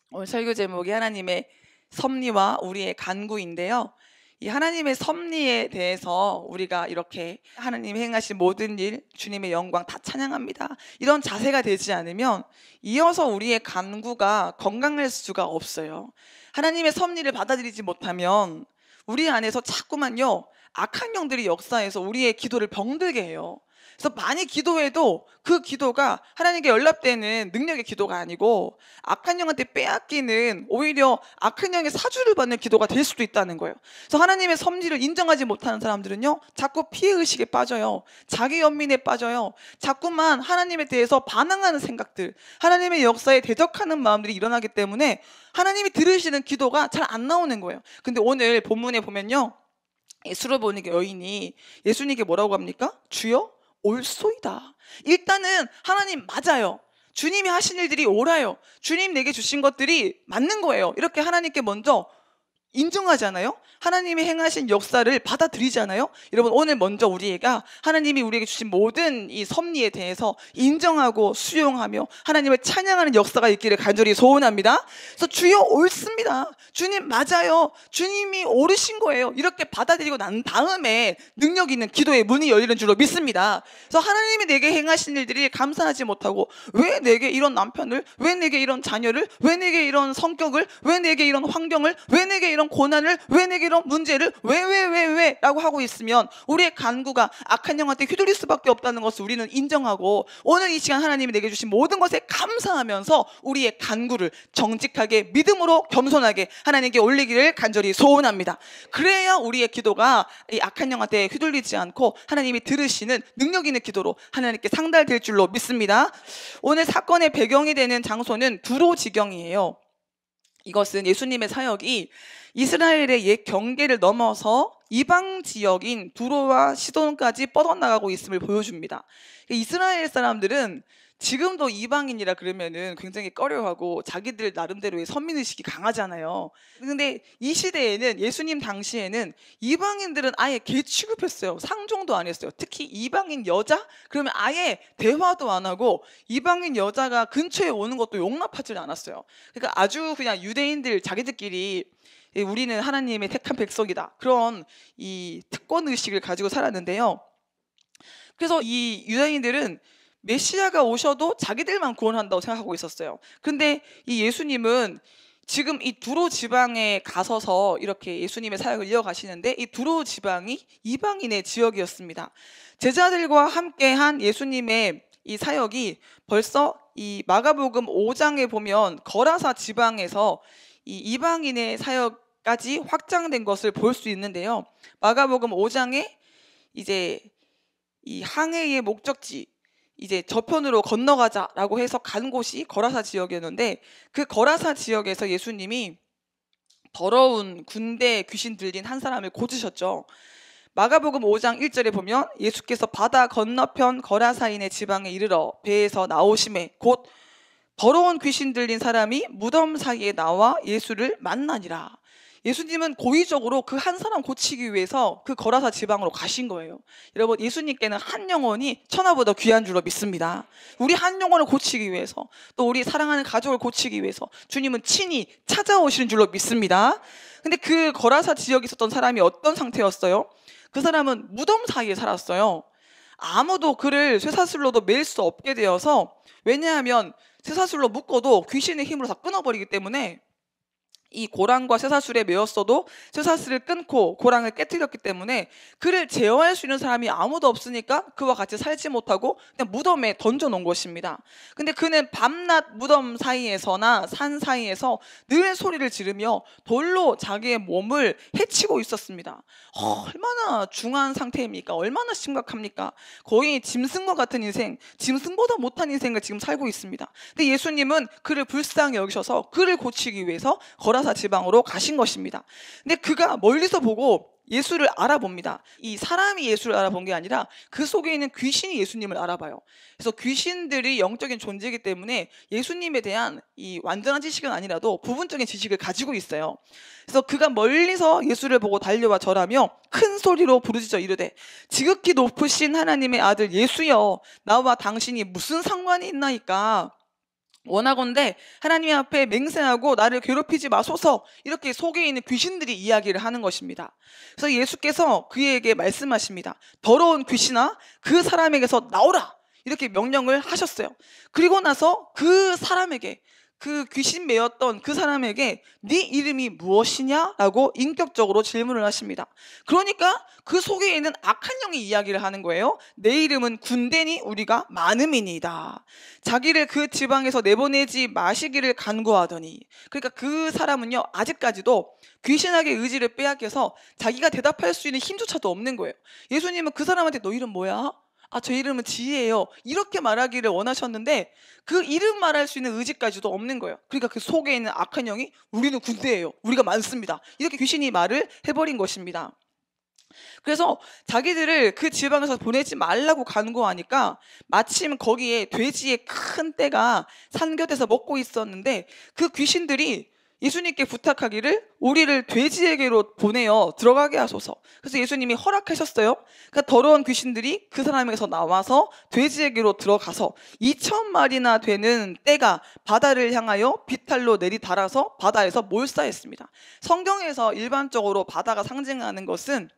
오늘 설교 제목이 하나님의 섭리와 우리의 간구인데요, 이 하나님의 섭리에 대해서 우리가 이렇게 하나님이 행하신 모든 일, 주님의 영광 다 찬양합니다, 이런 자세가 되지 않으면 이어서 우리의 간구가 건강할 수가 없어요. 하나님의 섭리를 받아들이지 못하면 우리 안에서 자꾸만요 악한 영들이 역사해서 우리의 기도를 병들게 해요. 그래서 많이 기도해도 그 기도가 하나님께 연락되는 능력의 기도가 아니고 악한 영한테 빼앗기는 오히려 악한 영의 사주를 받는 기도가 될 수도 있다는 거예요. 그래서 하나님의 섭리를 인정하지 못하는 사람들은요 자꾸 피해의식에 빠져요. 자기 연민에 빠져요. 자꾸만 하나님에 대해서 반항하는 생각들, 하나님의 역사에 대적하는 마음들이 일어나기 때문에 하나님이 들으시는 기도가 잘 안 나오는 거예요. 근데 오늘 본문에 보면요, 수르보니게 여인이 예수님께 뭐라고 합니까? 주여 올소이다. 일단은 하나님 맞아요. 주님이 하신 일들이 옳아요. 주님 내게 주신 것들이 맞는 거예요. 이렇게 하나님께 먼저 인정하잖아요. 하나님이 행하신 역사를 받아들이잖아요. 여러분, 오늘 먼저 우리가 하나님이 우리에게 주신 모든 이 섭리에 대해서 인정하고 수용하며 하나님을 찬양하는 역사가 있기를 간절히 소원합니다. 그래서 주여 옳습니다. 주님 맞아요. 주님이 옳으신 거예요. 이렇게 받아들이고 난 다음에 능력 있는 기도의 문이 열리는 줄로 믿습니다. 그래서 하나님이 내게 행하신 일들이 감사하지 못하고 왜 내게 이런 남편을, 왜 내게 이런 자녀를, 왜 내게 이런 성격을, 왜 내게 이런 환경을, 왜 내게 이런 고난을, 왜 내게 이런 문제를, 왜 라고 하고 있으면 우리의 간구가 악한 영한테 휘둘릴 수밖에 없다는 것을 우리는 인정하고 오늘 이 시간 하나님이 내게 주신 모든 것에 감사하면서 우리의 간구를 정직하게 믿음으로 겸손하게 하나님께 올리기를 간절히 소원합니다. 그래야 우리의 기도가 이 악한 영한테 휘둘리지 않고 하나님이 들으시는 능력 있는 기도로 하나님께 상달될 줄로 믿습니다. 오늘 사건의 배경이 되는 장소는 두로 지경이에요. 이것은 예수님의 사역이 이스라엘의 옛 경계를 넘어서 이방 지역인 두로와 시돈까지 뻗어나가고 있음을 보여줍니다. 이스라엘 사람들은 지금도 이방인이라 그러면은 굉장히 꺼려하고 자기들 나름대로의 선민의식이 강하잖아요. 근데 이 시대에는, 예수님 당시에는 이방인들은 아예 개 취급했어요. 상종도 안 했어요. 특히 이방인 여자? 그러면 아예 대화도 안 하고 이방인 여자가 근처에 오는 것도 용납하지 않았어요. 그러니까 아주 그냥 유대인들 자기들끼리 우리는 하나님의 택한 백성이다, 그런 이 특권 의식을 가지고 살았는데요. 그래서 이 유대인들은 메시아가 오셔도 자기들만 구원한다고 생각하고 있었어요. 근데 이 예수님은 지금 이 두로 지방에 가서서 이렇게 예수님의 사역을 이어가시는데, 이 두로 지방이 이방인의 지역이었습니다. 제자들과 함께한 예수님의 이 사역이 벌써 이 마가복음 5장에 보면 거라사 지방에서 이 이방인의 사역까지 확장된 것을 볼 수 있는데요. 마가복음 5장에 이제 이 항해의 목적지, 이제 저편으로 건너가자라고 해서 간 곳이 거라사 지역이었는데, 그 거라사 지역에서 예수님이 더러운 군대 귀신 들린 한 사람을 고치셨죠. 마가복음 5장 1절에 보면 예수께서 바다 건너편 거라사인의 지방에 이르러 배에서 나오심에 곧 더러운 귀신 들린 사람이 무덤 사이에 나와 예수를 만나니라. 예수님은 고의적으로 그 한 사람 고치기 위해서 그 거라사 지방으로 가신 거예요. 여러분, 예수님께는 한 영혼이 천하보다 귀한 줄로 믿습니다. 우리 한 영혼을 고치기 위해서, 또 우리 사랑하는 가족을 고치기 위해서 주님은 친히 찾아오시는 줄로 믿습니다. 근데 그 거라사 지역에 있었던 사람이 어떤 상태였어요? 그 사람은 무덤 사이에 살았어요. 아무도 그를 쇠사슬로도 매일 수 없게 되어서, 왜냐하면 쇠사슬로 묶어도 귀신의 힘으로 다 끊어버리기 때문에 이 고랑과 쇠사슬에 매였어도 쇠사슬을 끊고 고랑을 깨뜨렸기 때문에 그를 제어할 수 있는 사람이 아무도 없으니까 그와 같이 살지 못하고 그냥 무덤에 던져놓은 것입니다. 근데 그는 밤낮 무덤 사이에서나 산 사이에서 늘 소리를 지르며 돌로 자기의 몸을 해치고 있었습니다. 얼마나 중한 상태입니까? 얼마나 심각합니까? 거의 짐승과 같은 인생, 짐승보다 못한 인생을 지금 살고 있습니다. 근데 예수님은 그를 불쌍히 여기셔서 그를 고치기 위해서 거라사 지방으로 가신 것입니다. 근데 그가 멀리서 보고 예수를 알아봅니다. 이 사람이 예수를 알아본 게 아니라 그 속에 있는 귀신이 예수님을 알아봐요. 그래서 귀신들이 영적인 존재이기 때문에 예수님에 대한 이 완전한 지식은 아니라도 부분적인 지식을 가지고 있어요. 그래서 그가 멀리서 예수를 보고 달려와 절하며 큰 소리로 부르짖어 이르되 지극히 높으신 하나님의 아들 예수여, 나와 당신이 무슨 상관이 있나이까? 원하건대 하나님 앞에 맹세하고 나를 괴롭히지 마소서. 이렇게 속에 있는 귀신들이 이야기를 하는 것입니다. 그래서 예수께서 그에게 말씀하십니다. 더러운 귀신아, 그 사람에게서 나오라, 이렇게 명령을 하셨어요. 그리고 나서 그 사람에게, 그 귀신 매였던 그 사람에게 네 이름이 무엇이냐? 라고 인격적으로 질문을 하십니다. 그러니까 그 속에 있는 악한 영이 이야기를 하는 거예요. 내 이름은 군대니 우리가 많음이니이다. 자기를 그 지방에서 내보내지 마시기를 간구하더니, 그러니까 그 사람은요 아직까지도 귀신에게 의지를 빼앗겨서 자기가 대답할 수 있는 힘조차도 없는 거예요. 예수님은 그 사람한테 너 이름 뭐야? 아, 저 이름은 지혜예요, 이렇게 말하기를 원하셨는데 그 이름 말할 수 있는 의지까지도 없는 거예요. 그러니까 그 속에 있는 악한 영이 우리는 군대예요, 우리가 많습니다, 이렇게 귀신이 말을 해버린 것입니다. 그래서 자기들을 그 지방에서 보내지 말라고 간구하니까 마침 거기에 돼지의 큰 떼가 산곁에서 먹고 있었는데 그 귀신들이 예수님께 부탁하기를 우리를 돼지에게로 보내어 들어가게 하소서. 그래서 예수님이 허락하셨어요. 그러니까 더러운 귀신들이 그 사람에게서 나와서 돼지에게로 들어가서 2,000마리나 되는 떼가 바다를 향하여 비탈로 내리달아서 바다에서 몰사했습니다. 성경에서 일반적으로 바다가 상징하는 것은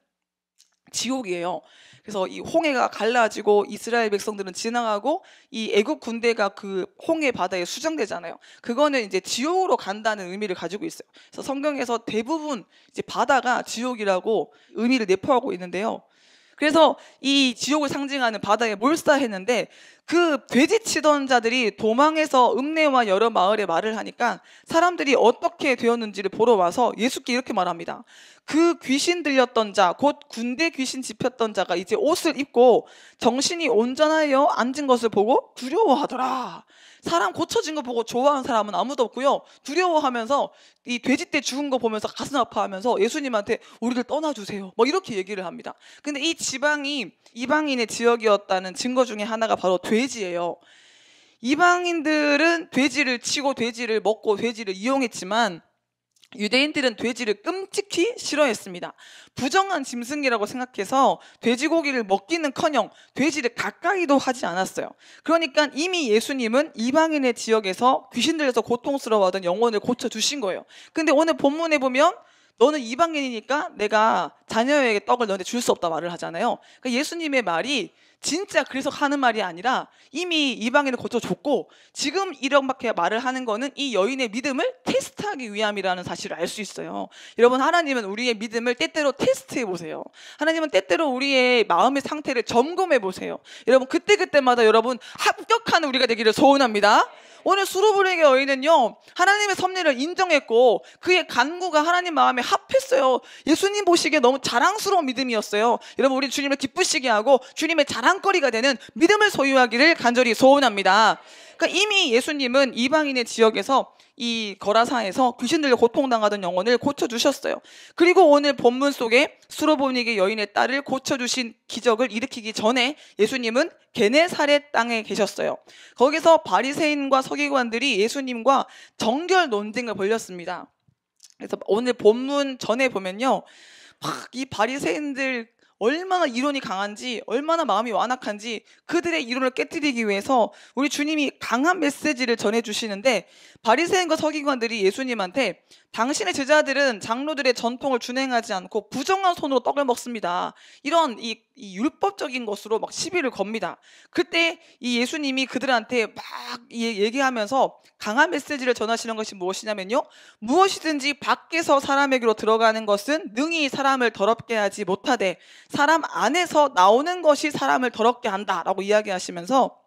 지옥이에요. 그래서 이 홍해가 갈라지고 이스라엘 백성들은 지나가고 이 애국 군대가 그 홍해 바다에 수장되잖아요. 그거는 이제 지옥으로 간다는 의미를 가지고 있어요. 그래서 성경에서 대부분 이제 바다가 지옥이라고 의미를 내포하고 있는데요. 그래서 이 지옥을 상징하는 바다에 몰사했는데 그 돼지치던 자들이 도망해서 읍내와 여러 마을에 말을 하니까 사람들이 어떻게 되었는지를 보러 와서 예수께 이렇게 말합니다. 그 귀신 들렸던 자, 곧 군대 귀신 집혔던 자가 이제 옷을 입고 정신이 온전하여 앉은 것을 보고 두려워하더라. 사람 고쳐진 거 보고 좋아하는 사람은 아무도 없고요. 두려워하면서 이 돼지떼 죽은 거 보면서 가슴 아파하면서 예수님한테 우리를 떠나주세요. 뭐 이렇게 얘기를 합니다. 근데 이 지방이 이방인의 지역이었다는 증거 중에 하나가 바로 돼지예요. 이방인들은 돼지를 치고 돼지를 먹고 돼지를 이용했지만 유대인들은 돼지를 끔찍히 싫어했습니다. 부정한 짐승이라고 생각해서 돼지고기를 먹기는커녕 돼지를 가까이도 하지 않았어요. 그러니까 이미 예수님은 이방인의 지역에서 귀신 들려서 고통스러워하던 영혼을 고쳐주신 거예요. 근데 오늘 본문에 보면 너는 이방인이니까 내가 자녀에게 떡을 너한테 줄 수 없다 말을 하잖아요. 그러니까 예수님의 말이 진짜 그래서 하는 말이 아니라 이미 이방인을 고쳐줬고 지금 이렇게 말을 하는 거는 이 여인의 믿음을 테스트하기 위함이라는 사실을 알 수 있어요. 여러분, 하나님은 우리의 믿음을 때때로 테스트해 보세요. 하나님은 때때로 우리의 마음의 상태를 점검해 보세요. 여러분, 그때그때마다 여러분 합격하는 우리가 되기를 소원합니다. 오늘 수로보내게 여인은요 하나님의 섭리를 인정했고 그의 간구가 하나님 마음에 합했어요. 예수님 보시기에 너무 자랑스러운 믿음이었어요. 여러분, 우리 주님을 기쁘시게 하고 주님의 자랑거리가 되는 믿음을 소유하기를 간절히 소원합니다. 그러니까 이미 예수님은 이방인의 지역에서 이 거라사에서 귀신 들려 고통당하던 영혼을 고쳐주셨어요. 그리고 오늘 본문 속에 수로보니게 여인의 딸을 고쳐주신 기적을 일으키기 전에 예수님은 게네사렛 땅에 계셨어요. 거기서 바리새인과 서기관들이 예수님과 정결 논쟁을 벌였습니다. 그래서 오늘 본문 전에 보면요, 막 이 바리새인들 얼마나 이론이 강한지, 얼마나 마음이 완악한지 그들의 이론을 깨뜨리기 위해서 우리 주님이 강한 메시지를 전해주시는데 바리새인과 서기관들이 예수님한테 당신의 제자들은 장로들의 전통을 준행하지 않고 부정한 손으로 떡을 먹습니다. 이런 이 율법적인 것으로 막 시비를 겁니다. 그때 이 예수님이 그들한테 막 얘기하면서 강한 메시지를 전하시는 것이 무엇이냐면요, 무엇이든지 밖에서 사람에게로 들어가는 것은 능히 사람을 더럽게 하지 못하되 사람 안에서 나오는 것이 사람을 더럽게 한다라고 이야기하시면서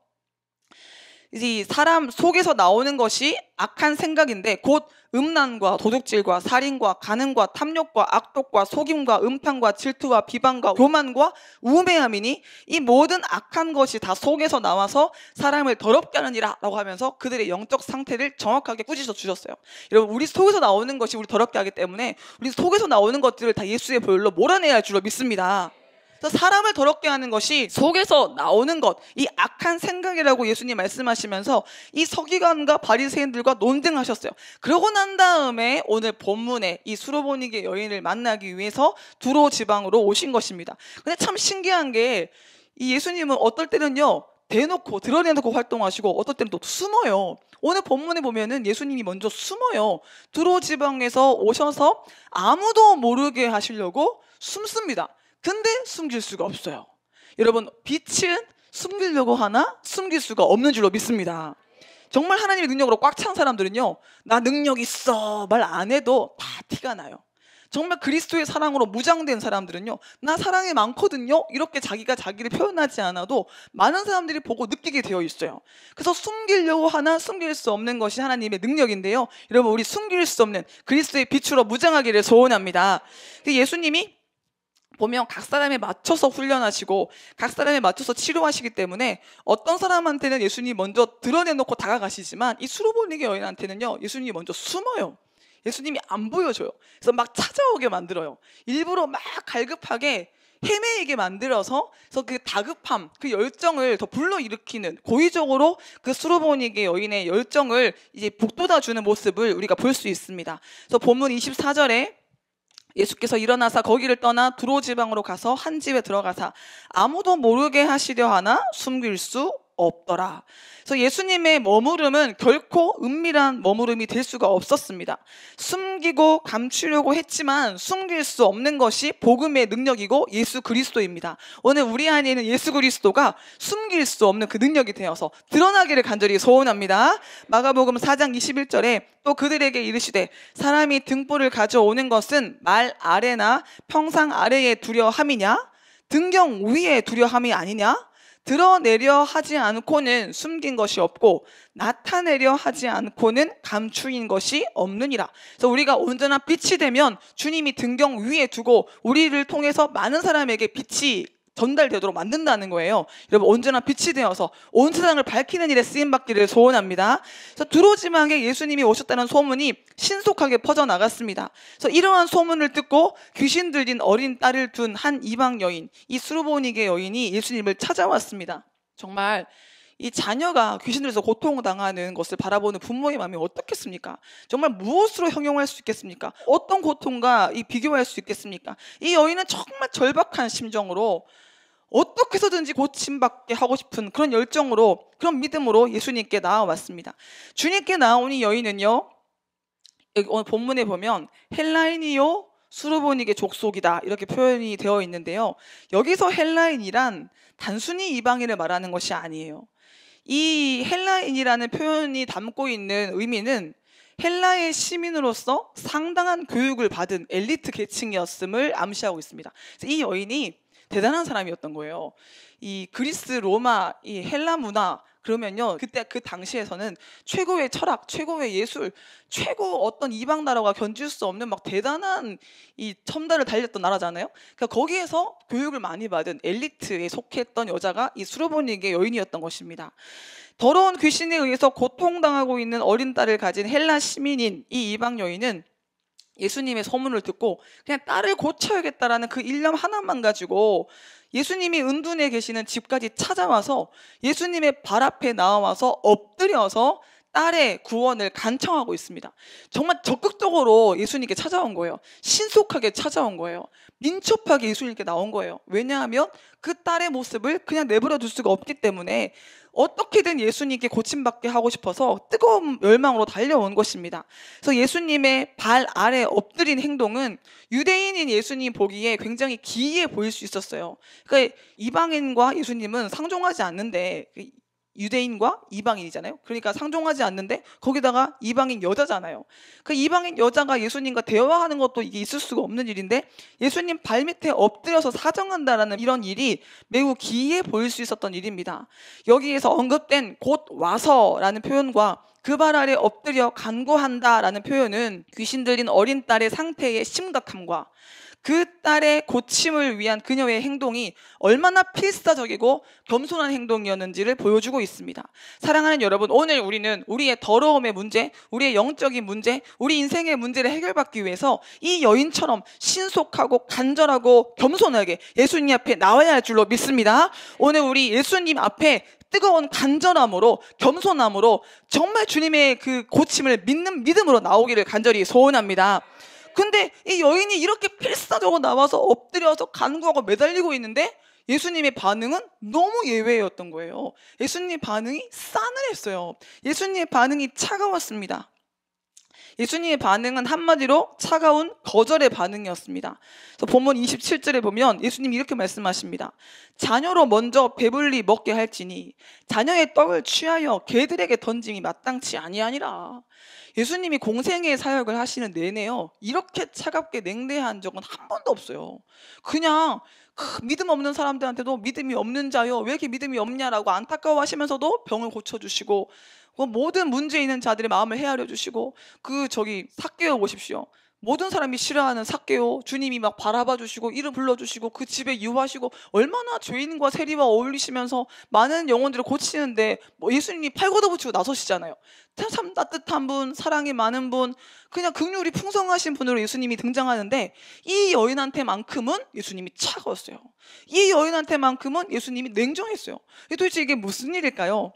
이 사람 속에서 나오는 것이 악한 생각인데 곧 음란과 도둑질과 살인과 간음과 탐욕과 악독과 속임과 음탕과 질투와 비방과 교만과 우매함이니 이 모든 악한 것이 다 속에서 나와서 사람을 더럽게 하느니라 라고 하면서 그들의 영적 상태를 정확하게 꾸짖어 주셨어요. 여러분, 우리 속에서 나오는 것이 우리 더럽게 하기 때문에 우리 속에서 나오는 것들을 다 예수의 보혈로 몰아내야 할 줄로 믿습니다. 사람을 더럽게 하는 것이 속에서 나오는 것, 이 악한 생각이라고 예수님 말씀하시면서 이 서기관과 바리새인들과 논쟁하셨어요. 그러고 난 다음에 오늘 본문에 이 수로보니게 여인을 만나기 위해서 두로 지방으로 오신 것입니다. 근데 참 신기한 게 이 예수님은 어떨 때는요 대놓고 드러내놓고 활동하시고 어떨 때는 또 숨어요. 오늘 본문에 보면은 예수님이 먼저 숨어요. 두로 지방에서 오셔서 아무도 모르게 하시려고 숨습니다. 근데 숨길 수가 없어요. 여러분, 빛은 숨기려고 하나 숨길 수가 없는 줄로 믿습니다. 정말 하나님의 능력으로 꽉 찬 사람들은요, 나 능력 있어 말 안 해도 다 티가 나요. 정말 그리스도의 사랑으로 무장된 사람들은요, 나 사랑이 많거든요 이렇게 자기가 자기를 표현하지 않아도 많은 사람들이 보고 느끼게 되어 있어요. 그래서 숨기려고 하나 숨길 수 없는 것이 하나님의 능력인데요, 여러분, 우리 숨길 수 없는 그리스도의 빛으로 무장하기를 소원합니다. 예수님이 보면 각 사람에 맞춰서 훈련하시고 각 사람에 맞춰서 치료하시기 때문에 어떤 사람한테는 예수님이 먼저 드러내놓고 다가가시지만 이 수로보니게 여인한테는요 예수님이 먼저 숨어요. 예수님이 안 보여줘요. 그래서 막 찾아오게 만들어요. 일부러 막 갈급하게 헤매이게 만들어서 그래서 그 다급함, 그 열정을 더 불러일으키는 고의적으로 그 수르보니게 여인의 열정을 이제 북돋아주는 모습을 우리가 볼 수 있습니다. 그래서 본문 24절에 예수께서 일어나사 거기를 떠나 두로 지방으로 가서 한 집에 들어가사 아무도 모르게 하시려 하나 숨길 수 없더라. 그래서 예수님의 머무름은 결코 은밀한 머무름이 될 수가 없었습니다. 숨기고 감추려고 했지만 숨길 수 없는 것이 복음의 능력이고 예수 그리스도입니다. 오늘 우리 안에 있는 예수 그리스도가 숨길 수 없는 그 능력이 되어서 드러나기를 간절히 소원합니다. 마가복음 4장 21절에 또 그들에게 이르시되 사람이 등불을 가져오는 것은 말 아래나 평상 아래에 두려 함이냐 등경 위에 두려 함이 아니냐 드러내려 하지 않고는 숨긴 것이 없고 나타내려 하지 않고는 감추인 것이 없느니라. 그래서 우리가 온전한 빛이 되면 주님이 등경 위에 두고 우리를 통해서 많은 사람에게 빛이 전달되도록 만든다는 거예요. 여러분 온전한 빛이 되어서 온 세상을 밝히는 일에 쓰임받기를 소원합니다. 그래서 두로 지방에 예수님이 오셨다는 소문이 신속하게 퍼져나갔습니다. 그래서 이러한 소문을 듣고 귀신 들린 어린 딸을 둔 한 이방 여인, 이 수르보니게 여인이 예수님을 찾아왔습니다. 정말 이 자녀가 귀신 들려서 고통당하는 것을 바라보는 부모의 마음이 어떻겠습니까? 정말 무엇으로 형용할 수 있겠습니까? 어떤 고통과 비교할 수 있겠습니까? 이 여인은 정말 절박한 심정으로 어떻게 해서든지 고침받게 하고 싶은 그런 열정으로, 그런 믿음으로 예수님께 나아왔습니다. 주님께 나온 이 여인은요, 여기 오늘 본문에 보면 헬라인이요 수르보니게 족속이다 이렇게 표현이 되어 있는데요, 여기서 헬라인이란 단순히 이방인을 말하는 것이 아니에요. 이 헬라인이라는 표현이 담고 있는 의미는 헬라의 시민으로서 상당한 교육을 받은 엘리트 계층이었음을 암시하고 있습니다. 그래서 이 여인이 대단한 사람이었던 거예요. 이 그리스, 로마, 이 헬라 문화 그러면요, 그때 그 당시에서는 최고의 철학, 최고의 예술, 최고 어떤 이방 나라가 견줄 수 없는 막 대단한 이 첨단을 달렸던 나라잖아요. 그러니까 거기에서 교육을 많이 받은 엘리트에 속했던 여자가 이 수르보니게 여인이었던 것입니다. 더러운 귀신에 의해서 고통당하고 있는 어린 딸을 가진 헬라 시민인 이 이방 여인은 예수님의 소문을 듣고 그냥 딸을 고쳐야겠다라는 그 일념 하나만 가지고 예수님이 은둔에 계시는 집까지 찾아와서 예수님의 발 앞에 나와서 엎드려서 딸의 구원을 간청하고 있습니다. 정말 적극적으로 예수님께 찾아온 거예요. 신속하게 찾아온 거예요. 민첩하게 예수님께 나온 거예요. 왜냐하면 그 딸의 모습을 그냥 내버려 둘 수가 없기 때문에 어떻게든 예수님께 고침받게 하고 싶어서 뜨거운 열망으로 달려온 것입니다. 그래서 예수님의 발 아래 엎드린 행동은 유대인인 예수님 보기에 굉장히 기이해 보일 수 있었어요. 그러니까 이방인과 예수님은 상종하지 않는데, 유대인과 이방인이잖아요. 그러니까 상종하지 않는데 거기다가 이방인 여자잖아요. 그 이방인 여자가 예수님과 대화하는 것도 이게 있을 수가 없는 일인데 예수님 발밑에 엎드려서 사정한다라는 이런 일이 매우 기이해 보일 수 있었던 일입니다. 여기에서 언급된 곧 와서라는 표현과 그 발 아래 엎드려 간구한다라는 표현은 귀신 들린 어린 딸의 상태의 심각함과 그 딸의 고침을 위한 그녀의 행동이 얼마나 필사적이고 겸손한 행동이었는지를 보여주고 있습니다. 사랑하는 여러분, 오늘 우리는 우리의 더러움의 문제, 우리의 영적인 문제, 우리 인생의 문제를 해결받기 위해서 이 여인처럼 신속하고 간절하고 겸손하게 예수님 앞에 나와야 할 줄로 믿습니다. 오늘 우리 예수님 앞에 뜨거운 간절함으로, 겸손함으로 정말 주님의 그 고침을 믿는 믿음으로 나오기를 간절히 소원합니다. 근데 이 여인이 이렇게 필사적으로 나와서 엎드려서 간구하고 매달리고 있는데 예수님의 반응은 너무 예외였던 거예요. 예수님의 반응이 싸늘했어요. 예수님의 반응이 차가웠습니다. 예수님의 반응은 한마디로 차가운 거절의 반응이었습니다. 그래서 본문 27절에 보면 예수님이 이렇게 말씀하십니다. 자녀로 먼저 배불리 먹게 할지니 자녀의 떡을 취하여 개들에게 던짐이 마땅치 아니하니라. 예수님이 공생의 사역을 하시는 내내요, 이렇게 차갑게 냉대한 적은 한 번도 없어요. 그냥 믿음 없는 사람들한테도 믿음이 없는 자요, 왜 이렇게 믿음이 없냐라고 안타까워하시면서도 병을 고쳐주시고 모든 문제 있는 자들의 마음을 헤아려 주시고 삭개오 보십시오. 모든 사람이 싫어하는 삭개오, 주님이 막 바라봐 주시고 이름 불러주시고 그 집에 유하시고 얼마나 죄인과 세리와 어울리시면서 많은 영혼들을 고치는데 뭐 예수님이 팔걷어붙이고 나서시잖아요. 참 따뜻한 분, 사랑이 많은 분, 그냥 긍휼이 풍성하신 분으로 예수님이 등장하는데 이 여인한테만큼은 예수님이 차가웠어요. 이 여인한테만큼은 예수님이 냉정했어요. 도대체 이게 무슨 일일까요?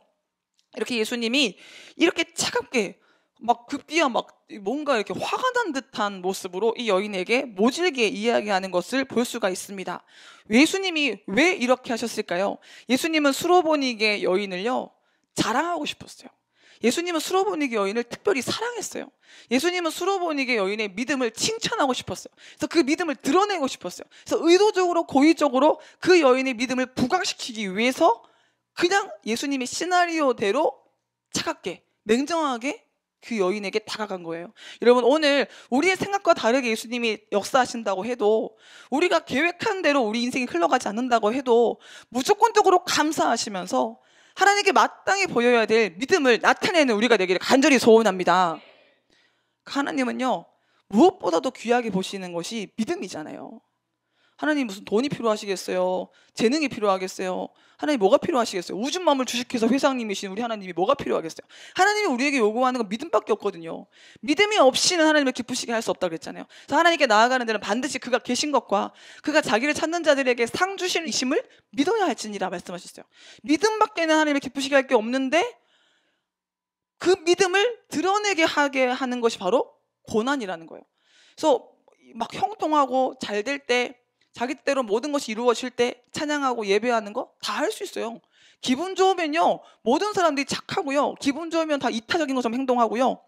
이렇게 예수님이 이렇게 차갑게 막 급기야 막 뭔가 이렇게 화가 난 듯한 모습으로 이 여인에게 모질게 이야기하는 것을 볼 수가 있습니다. 예수님이 왜 이렇게 하셨을까요? 예수님은 수로보니게 여인을요 자랑하고 싶었어요. 예수님은 수로보니게 여인을 특별히 사랑했어요. 예수님은 수로보니게 여인의 믿음을 칭찬하고 싶었어요. 그래서 그 믿음을 드러내고 싶었어요. 그래서 의도적으로 고의적으로 그 여인의 믿음을 부각시키기 위해서 그냥 예수님의 시나리오대로 차갑게 냉정하게 그 여인에게 다가간 거예요. 여러분 오늘 우리의 생각과 다르게 예수님이 역사하신다고 해도 우리가 계획한 대로 우리 인생이 흘러가지 않는다고 해도 무조건적으로 감사하시면서 하나님께 마땅히 보여야 될 믿음을 나타내는 우리가 되기를 간절히 소원합니다. 하나님은요 무엇보다도 귀하게 보시는 것이 믿음이잖아요. 하나님 무슨 돈이 필요하시겠어요? 재능이 필요하겠어요? 하나님 뭐가 필요하시겠어요? 우주만물 주식회사 회장님이신 우리 하나님이 뭐가 필요하겠어요? 하나님이 우리에게 요구하는 건 믿음밖에 없거든요. 믿음이 없이는 하나님을 기쁘시게 할 수 없다고 그랬잖아요. 그래서 하나님께 나아가는 데는 반드시 그가 계신 것과 그가 자기를 찾는 자들에게 상 주시는 이심을 믿어야 할지니라 말씀하셨어요. 믿음밖에는 하나님을 기쁘시게 할 게 없는데 그 믿음을 드러내게 하게 하는 것이 바로 고난이라는 거예요. 그래서 막 형통하고 잘 될 때 자기 때로 모든 것이 이루어질 때 찬양하고 예배하는 거 다 할 수 있어요. 기분 좋으면요 모든 사람들이 착하고요, 기분 좋으면 다 이타적인 것처럼 행동하고요,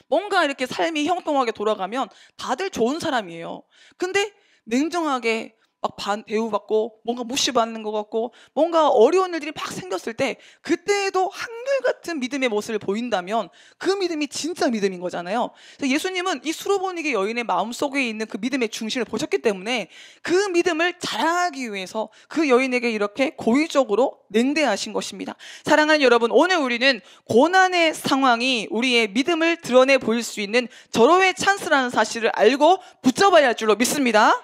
뭔가 이렇게 삶이 형통하게 돌아가면 다들 좋은 사람이에요. 근데 냉정하게 막 대우받고 뭔가 무시받는 것 같고 뭔가 어려운 일들이 막 생겼을 때 그때에도 한결같은 믿음의 모습을 보인다면 그 믿음이 진짜 믿음인 거잖아요. 그래서 예수님은 이 수로보니게 여인의 마음속에 있는 그 믿음의 중심을 보셨기 때문에 그 믿음을 자랑하기 위해서 그 여인에게 이렇게 고의적으로 냉대하신 것입니다. 사랑하는 여러분, 오늘 우리는 고난의 상황이 우리의 믿음을 드러내 보일 수 있는 절호의 찬스라는 사실을 알고 붙잡아야 할 줄로 믿습니다.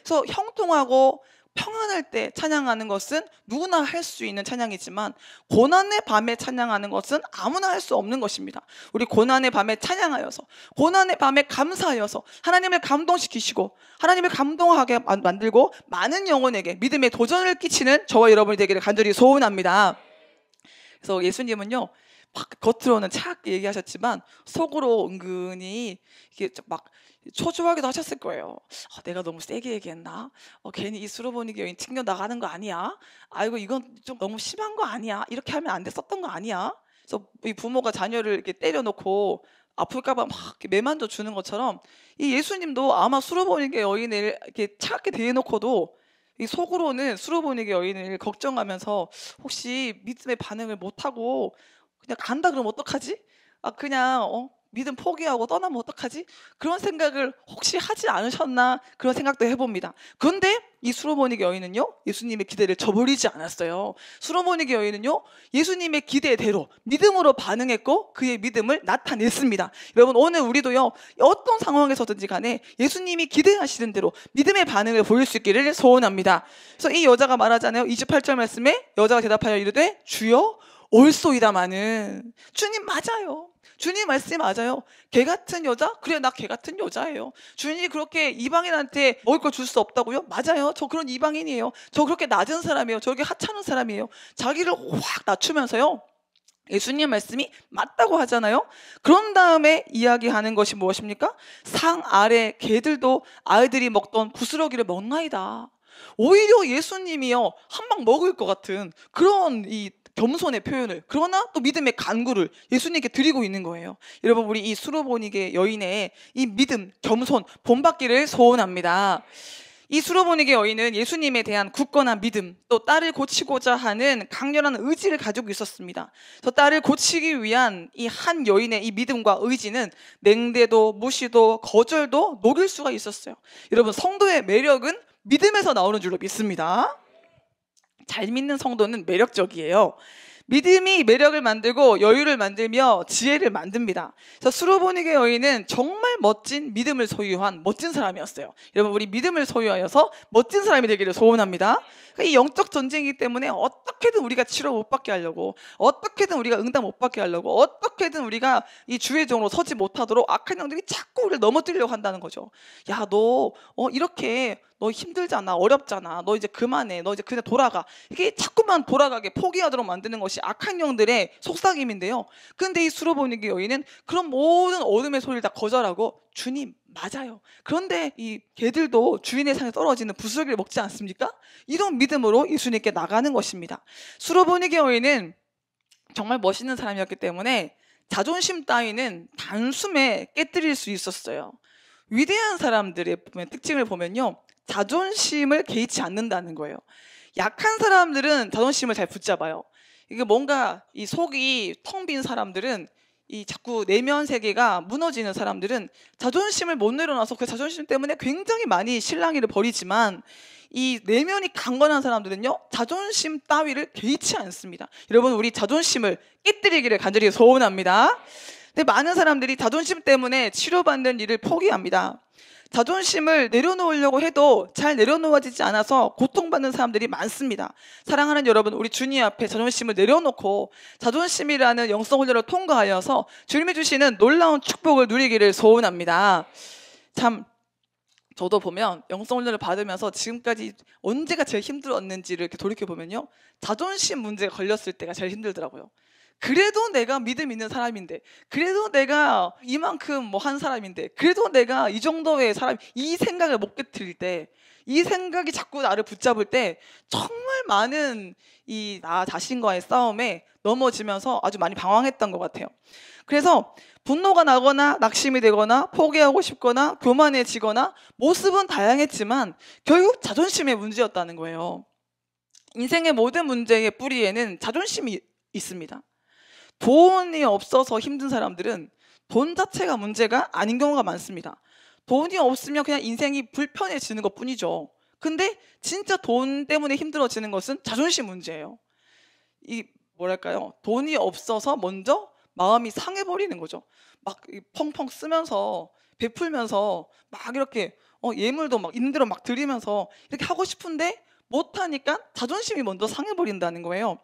그래서 형통하고 평안할 때 찬양하는 것은 누구나 할 수 있는 찬양이지만 고난의 밤에 찬양하는 것은 아무나 할 수 없는 것입니다. 우리 고난의 밤에 찬양하여서 고난의 밤에 감사하여서 하나님을 감동시키시고 하나님을 감동하게 만들고 많은 영혼에게 믿음의 도전을 끼치는 저와 여러분이 되기를 간절히 소원합니다. 그래서 예수님은요 막 겉으로는 차갑게 얘기하셨지만 속으로 은근히 이게 막 초조하기도 하셨을 거예요. 내가 너무 세게 얘기했나? 괜히 이 수로보니게 여인 튕겨 나가는 거 아니야? 아이고 이건 좀 너무 심한 거 아니야? 이렇게 하면 안 됐었던 거 아니야? 그래서 이 부모가 자녀를 이렇게 때려놓고 아플까봐 막 이렇게 매만져 주는 것처럼 이 예수님도 아마 수로보니게 여인을 이렇게 차갑게 대해놓고도 이 속으로는 수로보니게 여인을 걱정하면서 혹시 믿음의 반응을 못하고 그냥 간다 그러면 어떡하지? 그냥 믿음 포기하고 떠나면 어떡하지? 그런 생각을 혹시 하지 않으셨나 그런 생각도 해봅니다. 그런데 이 수로보니게 여인은요 예수님의 기대를 저버리지 않았어요. 수로보니게 여인은요 예수님의 기대대로 믿음으로 반응했고 그의 믿음을 나타냈습니다. 여러분 오늘 우리도요 어떤 상황에서든지 간에 예수님이 기대하시는 대로 믿음의 반응을 보일 수 있기를 소원합니다. 그래서 이 여자가 말하잖아요. 28절 말씀에 여자가 대답하여 이르되 주여 올소이다마는. 주님 맞아요. 주님 말씀이 맞아요. 개 같은 여자? 그래 나 개 같은 여자예요. 주님이 그렇게 이방인한테 먹을 걸 줄 수 없다고요? 맞아요. 저 그런 이방인이에요. 저 그렇게 낮은 사람이에요. 저 그렇게 하찮은 사람이에요. 자기를 확 낮추면서요 예수님 말씀이 맞다고 하잖아요. 그런 다음에 이야기하는 것이 무엇입니까? 상 아래 개들도 아이들이 먹던 부스러기를 먹나이다. 오히려 예수님이요 한 방 먹을 것 같은 그런 이 겸손의 표현을, 그러나 또 믿음의 간구를 예수님께 드리고 있는 거예요. 여러분 우리 이 수로보니게 여인의 이 믿음, 겸손 본받기를 소원합니다. 이 수로보니게 여인은 예수님에 대한 굳건한 믿음, 또 딸을 고치고자 하는 강렬한 의지를 가지고 있었습니다. 저 딸을 고치기 위한 이 한 여인의 이 믿음과 의지는 냉대도 무시도 거절도 녹일 수가 있었어요. 여러분 성도의 매력은 믿음에서 나오는 줄로 믿습니다. 잘 믿는 성도는 매력적이에요. 믿음이 매력을 만들고 여유를 만들며 지혜를 만듭니다. 그래서 수로보니게 여인은 정말 멋진 믿음을 소유한 멋진 사람이었어요. 여러분, 우리 믿음을 소유하여서 멋진 사람이 되기를 소원합니다. 이 영적 전쟁이기 때문에 어떻게든 우리가 치료 못 받게 하려고, 어떻게든 우리가 응답 못 받게 하려고, 어떻게든 우리가 이 주의 종으로 서지 못하도록 악한 영들이 자꾸 우리를 넘어뜨리려고 한다는 거죠. 야, 너 이렇게 너 힘들잖아, 어렵잖아, 너 이제 그만해, 너 이제 그냥 돌아가. 이게 자꾸만 돌아가게 포기하도록 만드는 것이 악한 영들의 속삭임인데요. 근데 이 수로보니게 여인은 그런 모든 어둠의 소리를 다 거절하고, 주님 맞아요, 그런데 이 개들도 주인의 상에 떨어지는 부스러기를 먹지 않습니까? 이런 믿음으로 예수님께 나가는 것입니다. 수로보니게 여인은 정말 멋있는 사람이었기 때문에 자존심 따위는 단숨에 깨뜨릴 수 있었어요. 위대한 사람들의 특징을 보면요, 자존심을 개의치 않는다는 거예요. 약한 사람들은 자존심을 잘 붙잡아요. 이게 뭔가 이 속이 텅 빈 사람들은, 이 자꾸 내면 세계가 무너지는 사람들은 자존심을 못 내려놔서 그 자존심 때문에 굉장히 많이 실랑이를 벌이지만, 이 내면이 강건한 사람들은요, 자존심 따위를 개의치 않습니다. 여러분, 우리 자존심을 깨뜨리기를 간절히 소원합니다. 근데 많은 사람들이 자존심 때문에 치료받는 일을 포기합니다. 자존심을 내려놓으려고 해도 잘 내려놓아지지 않아서 고통받는 사람들이 많습니다. 사랑하는 여러분, 우리 주님 앞에 자존심을 내려놓고 자존심이라는 영성 훈련을 통과하여서 주님이 주시는 놀라운 축복을 누리기를 소원합니다. 참, 저도 보면 영성 훈련을 받으면서 지금까지 언제가 제일 힘들었는지를 이렇게 돌이켜보면요, 자존심 문제가 걸렸을 때가 제일 힘들더라고요. 그래도 내가 믿음 있는 사람인데, 그래도 내가 이만큼 뭐 한 사람인데, 그래도 내가 이 정도의 사람, 이 생각을 못 깨트릴 때, 이 생각이 자꾸 나를 붙잡을 때 정말 많은 이 나 자신과의 싸움에 넘어지면서 아주 많이 방황했던 것 같아요. 그래서 분노가 나거나 낙심이 되거나 포기하고 싶거나 교만해지거나 모습은 다양했지만 결국 자존심의 문제였다는 거예요. 인생의 모든 문제의 뿌리에는 자존심이 있습니다. 돈이 없어서 힘든 사람들은 돈 자체가 문제가 아닌 경우가 많습니다. 돈이 없으면 그냥 인생이 불편해지는 것 뿐이죠. 근데 진짜 돈 때문에 힘들어지는 것은 자존심 문제예요. 이 뭐랄까요, 돈이 없어서 먼저 마음이 상해버리는 거죠. 막 펑펑 쓰면서 베풀면서 막 이렇게 예물도 막 있는 대로 막 드리면서 이렇게 하고 싶은데 못하니까 자존심이 먼저 상해버린다는 거예요.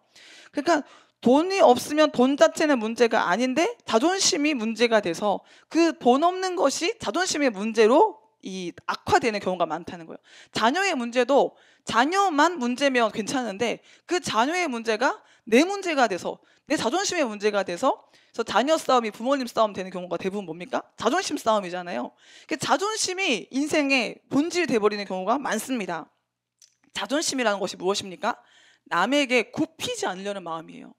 그러니까 돈이 없으면 돈 자체는 문제가 아닌데 자존심이 문제가 돼서 그 돈 없는 것이 자존심의 문제로 이 악화되는 경우가 많다는 거예요. 자녀의 문제도 자녀만 문제면 괜찮은데 그 자녀의 문제가 내 문제가 돼서, 내 자존심의 문제가 돼서, 그래서 자녀 싸움이 부모님 싸움 되는 경우가 대부분 뭡니까? 자존심 싸움이잖아요. 자존심이 인생의 본질이 돼버리는 경우가 많습니다. 자존심이라는 것이 무엇입니까? 남에게 굽히지 않으려는 마음이에요.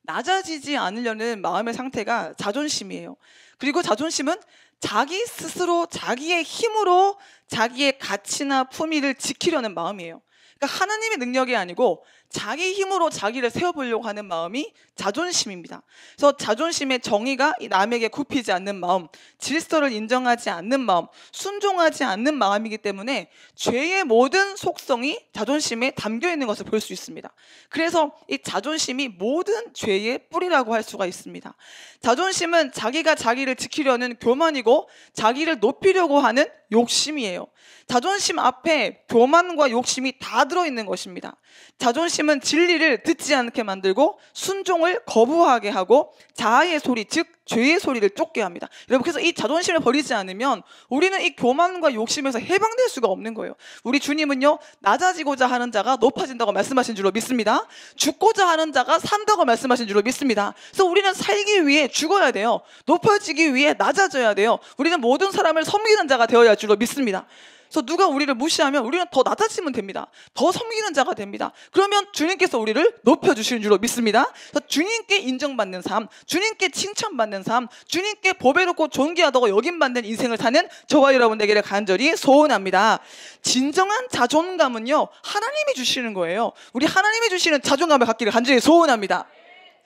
낮아지지 않으려는 마음의 상태가 자존심이에요. 그리고 자존심은 자기 스스로 자기의 힘으로 자기의 가치나 품위를 지키려는 마음이에요. 그러니까 하나님의 능력이 아니고 자기 힘으로 자기를 세워보려고 하는 마음이 자존심입니다. 그래서 자존심의 정의가 남에게 굽히지 않는 마음, 질서를 인정하지 않는 마음, 순종하지 않는 마음이기 때문에 죄의 모든 속성이 자존심에 담겨 있는 것을 볼 수 있습니다. 그래서 이 자존심이 모든 죄의 뿌리라고 할 수가 있습니다. 자존심은 자기가 자기를 지키려는 교만이고 자기를 높이려고 하는 욕심이에요. 자존심 앞에 교만과 욕심이 다 들어있는 것입니다. 자존심은 진리를 듣지 않게 만들고 순종을 거부하게 하고 자아의 소리, 즉 죄의 소리를 쫓게 합니다. 여러분, 그래서 이 자존심을 버리지 않으면 우리는 이 교만과 욕심에서 해방될 수가 없는 거예요. 우리 주님은요, 낮아지고자 하는 자가 높아진다고 말씀하신 줄로 믿습니다. 죽고자 하는 자가 산다고 말씀하신 줄로 믿습니다. 그래서 우리는 살기 위해 죽어야 돼요. 높아지기 위해 낮아져야 돼요. 우리는 모든 사람을 섬기는 자가 되어야 할 줄로 믿습니다. 그래서 누가 우리를 무시하면 우리는 더 낮아지면 됩니다. 더 섬기는 자가 됩니다. 그러면 주님께서 우리를 높여주시는 줄로 믿습니다. 그래서 주님께 인정받는 삶, 주님께 칭찬받는 삶, 주님께 보배롭고 존귀하다고 여김받는 인생을 사는 저와 여러분에게 간절히 소원합니다. 진정한 자존감은요, 하나님이 주시는 거예요. 우리 하나님이 주시는 자존감을 갖기를 간절히 소원합니다.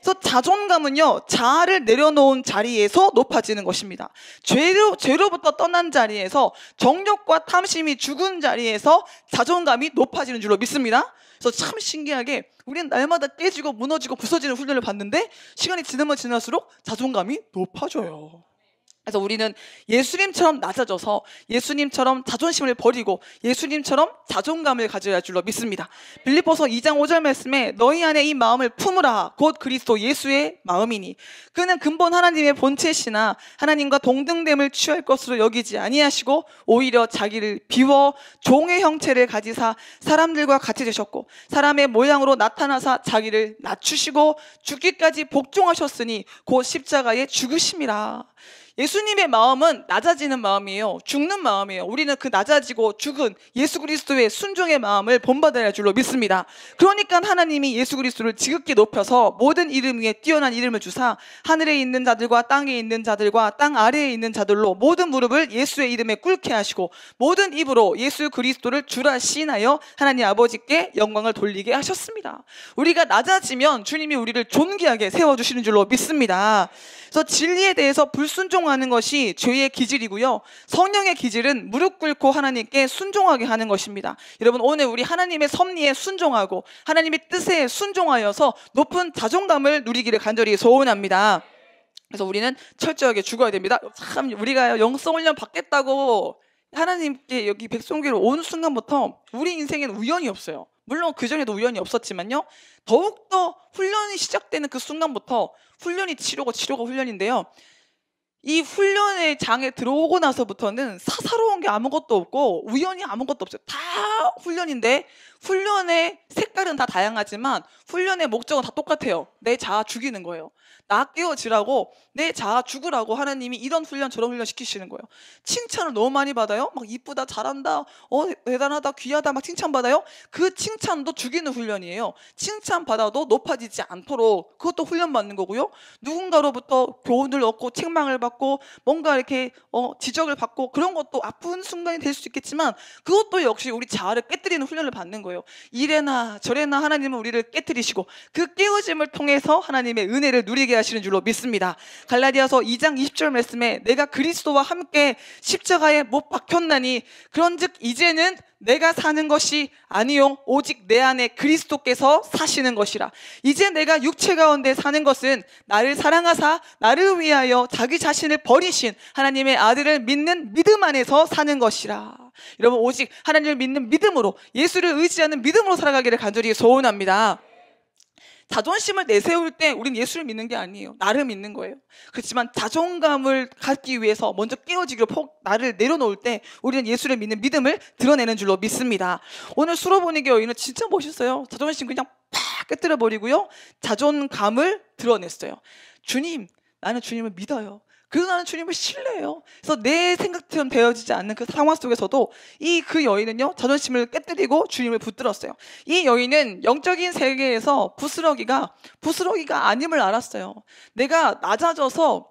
그래서 자존감은요, 자아를 내려놓은 자리에서 높아지는 것입니다. 죄로부터 떠난 자리에서, 정욕과 탐심이 죽은 자리에서 자존감이 높아지는 줄로 믿습니다. 그래서 참 신기하게 우리는 날마다 깨지고 무너지고 부서지는 훈련을 받는데 시간이 지나면 지날수록 자존감이 높아져요. 그래서 우리는 예수님처럼 낮아져서 예수님처럼 자존심을 버리고 예수님처럼 자존감을 가져야 할 줄로 믿습니다. 빌립보서 2장 5절 말씀에 너희 안에 이 마음을 품으라 곧 그리스도 예수의 마음이니 그는 근본 하나님의 본체시나 하나님과 동등됨을 취할 것으로 여기지 아니하시고 오히려 자기를 비워 종의 형체를 가지사 사람들과 같이 되셨고 사람의 모양으로 나타나사 자기를 낮추시고 죽기까지 복종하셨으니 곧 십자가에 죽으심이라. 예수님의 마음은 낮아지는 마음이에요. 죽는 마음이에요. 우리는 그 낮아지고 죽은 예수 그리스도의 순종의 마음을 본받아야 할 줄로 믿습니다. 그러니까 하나님이 예수 그리스도를 지극히 높여서 모든 이름 위에 뛰어난 이름을 주사 하늘에 있는 자들과 땅에 있는 자들과 땅 아래에 있는 자들로 모든 무릎을 예수의 이름에 꿇게 하시고 모든 입으로 예수 그리스도를 주라 시인하여 하나님 아버지께 영광을 돌리게 하셨습니다. 우리가 낮아지면 주님이 우리를 존귀하게 세워주시는 줄로 믿습니다. 그래서 진리에 대해서 불순종하는 것이 죄의 기질이고요. 성령의 기질은 무릎 꿇고 하나님께 순종하게 하는 것입니다. 여러분 오늘 우리 하나님의 섭리에 순종하고 하나님의 뜻에 순종하여서 높은 자존감을 누리기를 간절히 소원합니다. 그래서 우리는 철저하게 죽어야 됩니다. 참 우리가 영성훈련 받겠다고 하나님께 여기 백성교회로 온 순간부터 우리 인생에는 우연이 없어요. 물론 그전에도 우연이 없었지만요. 더욱더 훈련이 시작되는 그 순간부터 훈련이 치료가 훈련인데요. 이 훈련의 장에 들어오고 나서부터는 사사로운 게 아무것도 없고 우연이 아무것도 없어요. 다 훈련인데 훈련의 색깔은 다 다양하지만 훈련의 목적은 다 똑같아요. 내 자아 죽이는 거예요. 나 깨어지라고 내 자아 죽으라고 하나님이 이런 훈련 저런 훈련 시키시는 거예요. 칭찬을 너무 많이 받아요. 막 이쁘다 잘한다 대단하다 귀하다 막 칭찬받아요. 그 칭찬도 죽이는 훈련이에요. 칭찬받아도 높아지지 않도록 그것도 훈련받는 거고요. 누군가로부터 교훈을 얻고 책망을 받고 뭔가 이렇게 지적을 받고 그런 것도 아픈 순간이 될 수 있겠지만 그것도 역시 우리 자아를 깨뜨리는 훈련을 받는 거예요. 이래나 저래나 하나님은 우리를 깨뜨리시고 그 깨어짐을 통해서 하나님의 은혜를 누리게 하시는 줄로 믿습니다. 갈라디아서 2장 20절 말씀에 내가 그리스도와 함께 십자가에 못 박혔나니 그런즉 이제는 내가 사는 것이 아니요 오직 내 안에 그리스도께서 사시는 것이라. 이제 내가 육체 가운데 사는 것은 나를 사랑하사 나를 위하여 자기 자신을 버리신 하나님의 아들을 믿는 믿음 안에서 사는 것이라. 여러분 오직 하나님을 믿는 믿음으로 예수를 의지하는 믿음으로 살아가기를 간절히 소원합니다. 자존심을 내세울 때 우리는 예수를 믿는 게 아니에요. 나를 믿는 거예요. 그렇지만 자존감을 갖기 위해서 먼저 깨어지기로 나를 내려놓을 때 우리는 예수를 믿는 믿음을 드러내는 줄로 믿습니다. 오늘 수로보니 교회는 진짜 멋있어요. 자존심 그냥 팍 깨뜨려 버리고요. 자존감을 드러냈어요. 주님, 나는 주님을 믿어요. 그래서 나는 주님을 신뢰해요. 그래서 내 생각처럼 되어지지 않는 그 상황 속에서도 그 여인은요 자존심을 깨뜨리고 주님을 붙들었어요. 이 여인은 영적인 세계에서 부스러기가 아님을 알았어요. 내가 낮아져서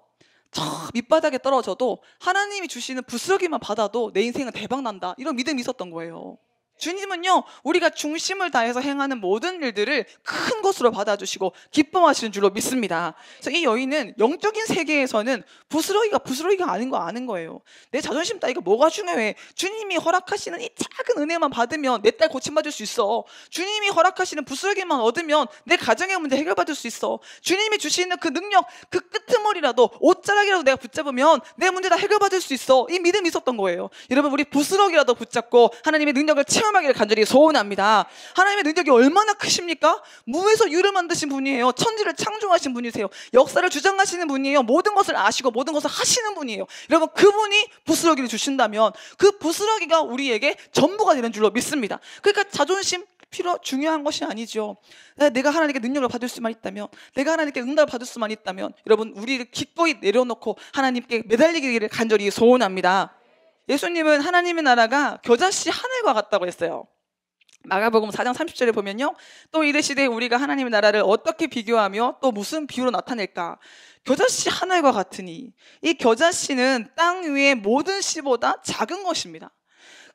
저 밑바닥에 떨어져도 하나님이 주시는 부스러기만 받아도 내 인생은 대박난다, 이런 믿음이 있었던 거예요. 주님은요 우리가 중심을 다해서 행하는 모든 일들을 큰 것으로 받아주시고 기뻐하시는 줄로 믿습니다. 그래서 이 여인은 영적인 세계에서는 부스러기가 아닌 거 아는 거예요. 내 자존심 따위가 뭐가 중요해. 주님이 허락하시는 이 작은 은혜만 받으면 내 딸 고침받을 수 있어. 주님이 허락하시는 부스러기만 얻으면 내 가정의 문제 해결받을 수 있어. 주님이 주시는 그 능력, 그 끄트머리라도 옷자락이라도 내가 붙잡으면 내 문제 다 해결받을 수 있어. 이 믿음이 있었던 거예요. 여러분 우리 부스러기라도 붙잡고 하나님의 능력을 체험하기를 간절히 소원합니다. 하나님의 능력이 얼마나 크십니까? 무에서 유를 만드신 분이에요. 천지를 창조하신 분이세요. 역사를 주장하시는 분이에요. 모든 것을 아시고 모든 것을 하시는 분이에요. 여러분 그분이 부스러기를 주신다면 그 부스러기가 우리에게 전부가 되는 줄로 믿습니다. 그러니까 자존심 중요한 것이 아니죠. 내가 하나님께 능력을 받을 수만 있다면, 내가 하나님께 응답을 받을 수만 있다면 여러분 우리를 기꺼이 내려놓고 하나님께 매달리기를 간절히 소원합니다. 예수님은 하나님의 나라가 겨자씨 하늘과 같다고 했어요. 마가복음 4장 30절에 보면요, 또 이르시되 우리가 하나님의 나라를 어떻게 비교하며 또 무슨 비유로 나타낼까? 겨자씨 하늘과 같으니. 이 겨자씨는 땅 위의 모든 씨보다 작은 것입니다.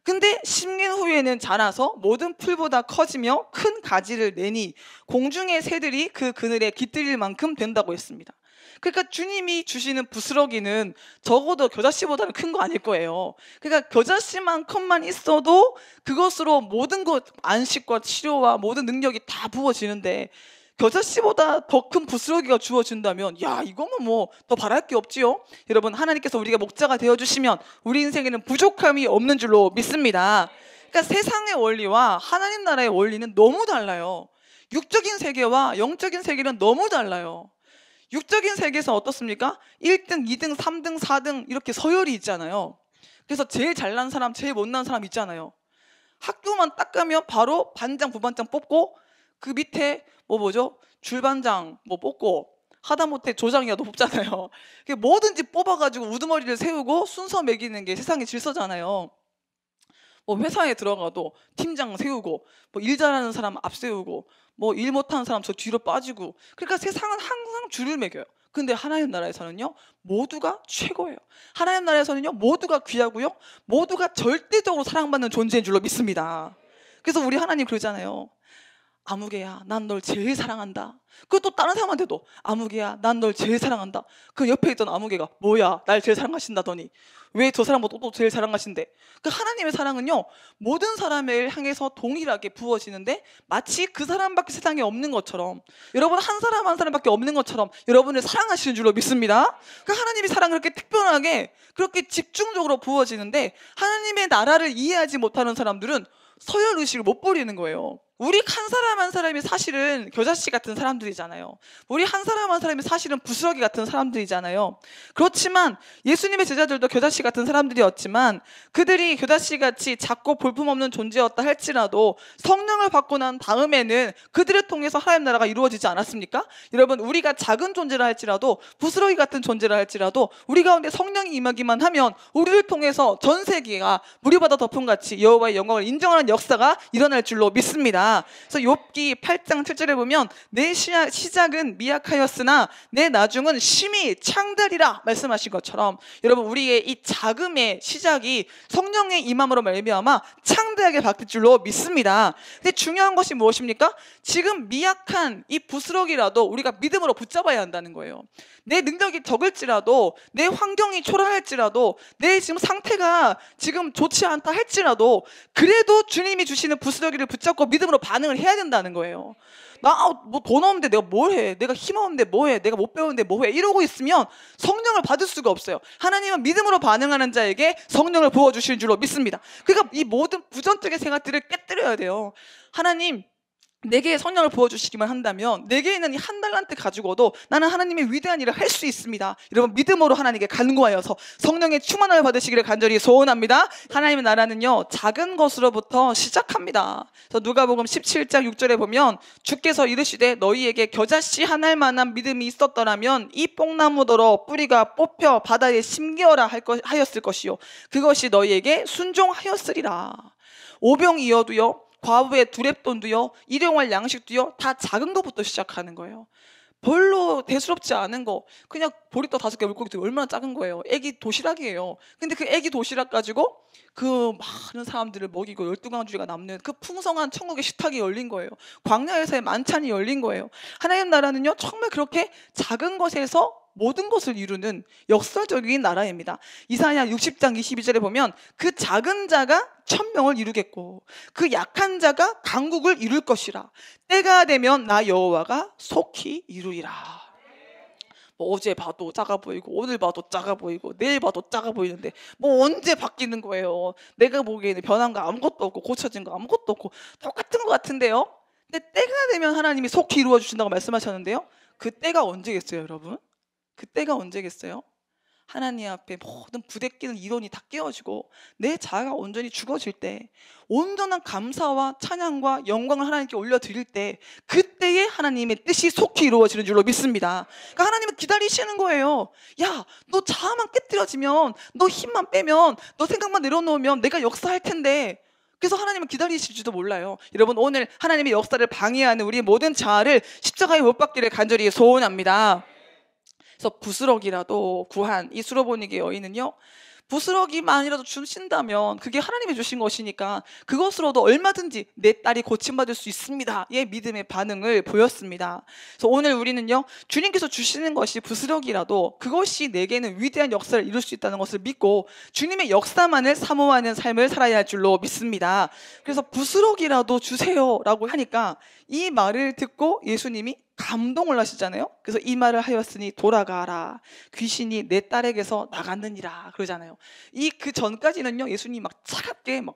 근데 심긴 후에는 자라서 모든 풀보다 커지며 큰 가지를 내니 공중의 새들이 그 그늘에 깃들일 만큼 된다고 했습니다. 그러니까 주님이 주시는 부스러기는 적어도 겨자씨보다는 큰 거 아닐 거예요. 그러니까 겨자씨만큼만 있어도 그것으로 모든 것, 안식과 치료와 모든 능력이 다 부어지는데 겨자씨보다 더 큰 부스러기가 주어진다면 야, 이거면 뭐 더 바랄 게 없지요. 여러분, 하나님께서 우리가 목자가 되어주시면 우리 인생에는 부족함이 없는 줄로 믿습니다. 그러니까 세상의 원리와 하나님 나라의 원리는 너무 달라요. 육적인 세계와 영적인 세계는 너무 달라요. 육적인 세계에서 어떻습니까? 1등, 2등, 3등, 4등 이렇게 서열이 있잖아요. 그래서 제일 잘난 사람, 제일 못난 사람 있잖아요. 학교만 딱 가면 바로 반장, 부반장 뽑고 그 밑에 뭐죠? 줄반장 뽑고 하다못해 조장이라도 뽑잖아요. 뭐든지 뽑아가지고 우두머리를 세우고 순서 매기는 게 세상의 질서잖아요. 회사에 들어가도 팀장 세우고 일 잘하는 사람 앞세우고 일 못하는 사람 저 뒤로 빠지고, 그러니까 세상은 항상 줄을 매겨요. 근데 하나님 나라에서는요, 모두가 최고예요. 하나님 나라에서는요, 모두가 귀하고요, 모두가 절대적으로 사랑받는 존재인 줄로 믿습니다. 그래서 우리 하나님 그러잖아요. 아무개야, 난 널 제일 사랑한다. 그것도 다른 사람한테도 아무개야, 난 널 제일 사랑한다. 그 옆에 있던 아무개가 뭐야, 날 제일 사랑하신다더니 왜 저 사람보다 또 제일 사랑하신대? 그 하나님의 사랑은요, 모든 사람을 향해서 동일하게 부어지는데 마치 그 사람밖에 세상에 없는 것처럼, 여러분 한 사람 한 사람밖에 없는 것처럼 여러분을 사랑하시는 줄로 믿습니다. 그 하나님의 사랑은 그렇게 특별하게 그렇게 집중적으로 부어지는데 하나님의 나라를 이해하지 못하는 사람들은 서열의식을 못 버리는 거예요. 우리 한 사람 한 사람이 사실은 겨자씨 같은 사람들이잖아요. 우리 한 사람 한 사람이 사실은 부스러기 같은 사람들이잖아요. 그렇지만 예수님의 제자들도 겨자씨 같은 사람들이었지만 그들이 겨자씨 같이 작고 볼품없는 존재였다 할지라도 성령을 받고 난 다음에는 그들을 통해서 하나님 나라가 이루어지지 않았습니까? 여러분, 우리가 작은 존재라 할지라도 부스러기 같은 존재라 할지라도 우리 가운데 성령이 임하기만 하면 우리를 통해서 전 세계가 무리바다 덮음같이 여호와의 영광을 인정하는 역사가 일어날 줄로 믿습니다. 그래서 욥기 8장 7절에 보면 내 시작은 미약하였으나 내 나중은 심히 창달이라 말씀하신 것처럼, 여러분 우리의 이 자금의 시작이 성령의 임함으로 말미암아 창대하게 바뀔 줄로 믿습니다. 근데 중요한 것이 무엇입니까? 지금 미약한 이 부스러기라도 우리가 믿음으로 붙잡아야 한다는 거예요. 내 능력이 적을지라도, 내 환경이 초라할지라도, 내 지금 상태가 지금 좋지 않다 할지라도 그래도 주님이 주시는 부스러기를 붙잡고 믿음으로 반응을 해야 된다는 거예요. 나 돈 없는데 내가 뭘 해? 내가 힘 없는데 뭐 해? 내가 못 배우는데 뭐 해? 이러고 있으면 성령을 받을 수가 없어요. 하나님은 믿음으로 반응하는 자에게 성령을 부어주시는 줄로 믿습니다. 그러니까 이 모든 부정적인 생각들을 깨뜨려야 돼요. 하나님, 내게 성령을 부어주시기만 한다면 내게 있는 이 한 달란트 가지고도 나는 하나님의 위대한 일을 할 수 있습니다. 여러분, 믿음으로 하나님께 간구하여서 성령의 충만함을 받으시기를 간절히 소원합니다. 하나님의 나라는요, 작은 것으로부터 시작합니다. 그래서 누가복음 17장 6절에 보면 주께서 이르시되 너희에게 겨자씨 한 알만한 믿음이 있었더라면 이 뽕나무더러 뿌리가 뽑혀 바다에 심기어라 하였을 것이요 그것이 너희에게 순종하였으리라. 오병이어도요, 과부의 두렙돈도요, 일용할 양식도요, 다 작은 것부터 시작하는 거예요. 별로 대수롭지 않은 거, 그냥 보리떡 5개 물고기도 얼마나 작은 거예요. 애기 도시락이에요. 근데 그 애기 도시락 가지고 그 많은 사람들을 먹이고 12강주가 남는 그 풍성한 천국의 식탁이 열린 거예요. 광야에서의 만찬이 열린 거예요. 하나님 나라는요, 정말 그렇게 작은 것에서 모든 것을 이루는 역설적인 나라입니다. 이사야 60장 22절에 보면 그 작은 자가 1000명을 이루겠고 그 약한 자가 강국을 이룰 것이라. 때가 되면 나 여호와가 속히 이루리라. 어제 봐도 작아 보이고 오늘 봐도 작아 보이고 내일 봐도 작아 보이는데 언제 바뀌는 거예요? 내가 보기에는 변한 거 아무것도 없고 고쳐진 거 아무것도 없고 똑같은 것 같은데요? 근데 때가 되면 하나님이 속히 이루어 주신다고 말씀하셨는데요, 그 때가 언제겠어요, 여러분? 그때가 언제겠어요? 하나님 앞에 모든 부대끼는 이론이 다 깨어지고 내 자아가 온전히 죽어질 때, 온전한 감사와 찬양과 영광을 하나님께 올려드릴 때, 그때에 하나님의 뜻이 속히 이루어지는 줄로 믿습니다. 그러니까 하나님은 기다리시는 거예요. 야, 너 자아만 깨뜨려지면, 너 힘만 빼면, 너 생각만 내려놓으면 내가 역사할 텐데, 그래서 하나님은 기다리실지도 몰라요. 여러분, 오늘 하나님의 역사를 방해하는 우리 모든 자아를 십자가에 못 박기를 간절히 소원합니다. 그래서 부스러기라도 구한 이 수로보니게 여인은요, 부스러기만이라도 주신다면 그게 하나님이 주신 것이니까 그것으로도 얼마든지 내 딸이 고침받을 수 있습니다. 의 믿음의 반응을 보였습니다. 그래서 오늘 우리는요, 주님께서 주시는 것이 부스러기라도 그것이 내게는 위대한 역사를 이룰 수 있다는 것을 믿고 주님의 역사만을 사모하는 삶을 살아야 할 줄로 믿습니다. 그래서 부스러기라도 주세요 라고 하니까 이 말을 듣고 예수님이 감동을 하시잖아요. 그래서 이 말을 하였으니 돌아가라. 귀신이 내 딸에게서 나갔느니라 그러잖아요. 이 그 전까지는요, 예수님이 막 차갑게 막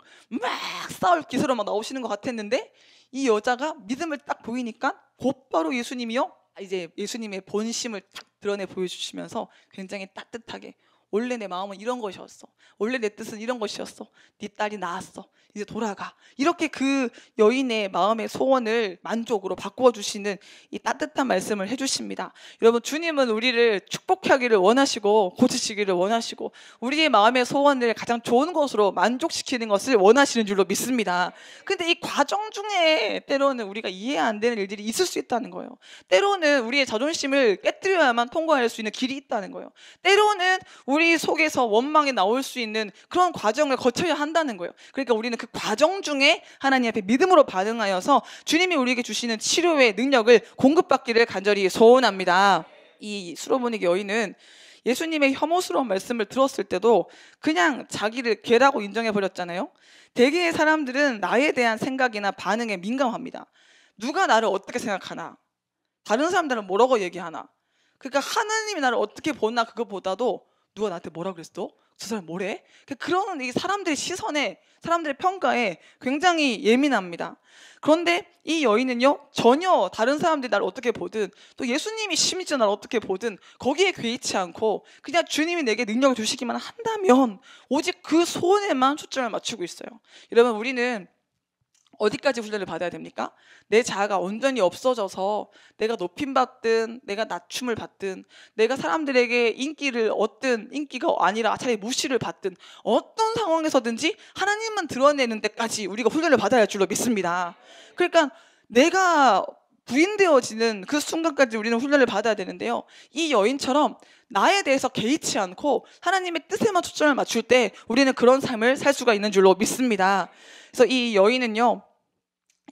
싸울 기세로 막 나오시는 것 같았는데 이 여자가 믿음을 딱 보이니까 곧바로 예수님이요, 이제 예수님의 본심을 딱 드러내 보여주시면서 굉장히 따뜻하게 원래 내 마음은 이런 것이었어. 원래 내 뜻은 이런 것이었어. 네 딸이 나았어. 이제 돌아가. 이렇게 그 여인의 마음의 소원을 만족으로 바꾸어 주시는 이 따뜻한 말씀을 해주십니다. 여러분, 주님은 우리를 축복하기를 원하시고 고치시기를 원하시고 우리의 마음의 소원을 가장 좋은 것으로 만족시키는 것을 원하시는 줄로 믿습니다. 근데 이 과정 중에 때로는 우리가 이해 안 되는 일들이 있을 수 있다는 거예요. 때로는 우리의 자존심을 깨뜨려야만 통과할 수 있는 길이 있다는 거예요. 때로는 우리 속에서 원망이 나올 수 있는 그런 과정을 거쳐야 한다는 거예요. 그러니까 우리는 그 과정 중에 하나님 앞에 믿음으로 반응하여서 주님이 우리에게 주시는 치료의 능력을 공급받기를 간절히 소원합니다. 이 수로보니게 여인은 예수님의 혐오스러운 말씀을 들었을 때도 그냥 자기를 개라고 인정해 버렸잖아요. 대개의 사람들은 나에 대한 생각이나 반응에 민감합니다. 누가 나를 어떻게 생각하나, 다른 사람들은 뭐라고 얘기하나, 그러니까 하나님이 나를 어떻게 보나 그것보다도 누가 나한테 뭐라 그랬어? 저 사람 뭐래? 그런 이 사람들의 시선에, 사람들의 평가에 굉장히 예민합니다. 그런데 이 여인은요, 전혀 다른 사람들이 나를 어떻게 보든 또 예수님이 심지어 나를 어떻게 보든 거기에 개의치 않고 그냥 주님이 내게 능력을 주시기만 한다면 오직 그 소원에만 초점을 맞추고 있어요. 여러분, 우리는 어디까지 훈련을 받아야 됩니까? 내 자아가 온전히 없어져서 내가 높임받든 내가 낮춤을 받든 내가 사람들에게 인기를 얻든 인기가 아니라 차라리 무시를 받든 어떤 상황에서든지 하나님만 드러내는 데까지 우리가 훈련을 받아야 할 줄로 믿습니다. 그러니까 내가 부인되어지는 그 순간까지 우리는 훈련을 받아야 되는데요, 이 여인처럼 나에 대해서 개의치 않고 하나님의 뜻에만 초점을 맞출 때 우리는 그런 삶을 살 수가 있는 줄로 믿습니다. 그래서 이 여인은요,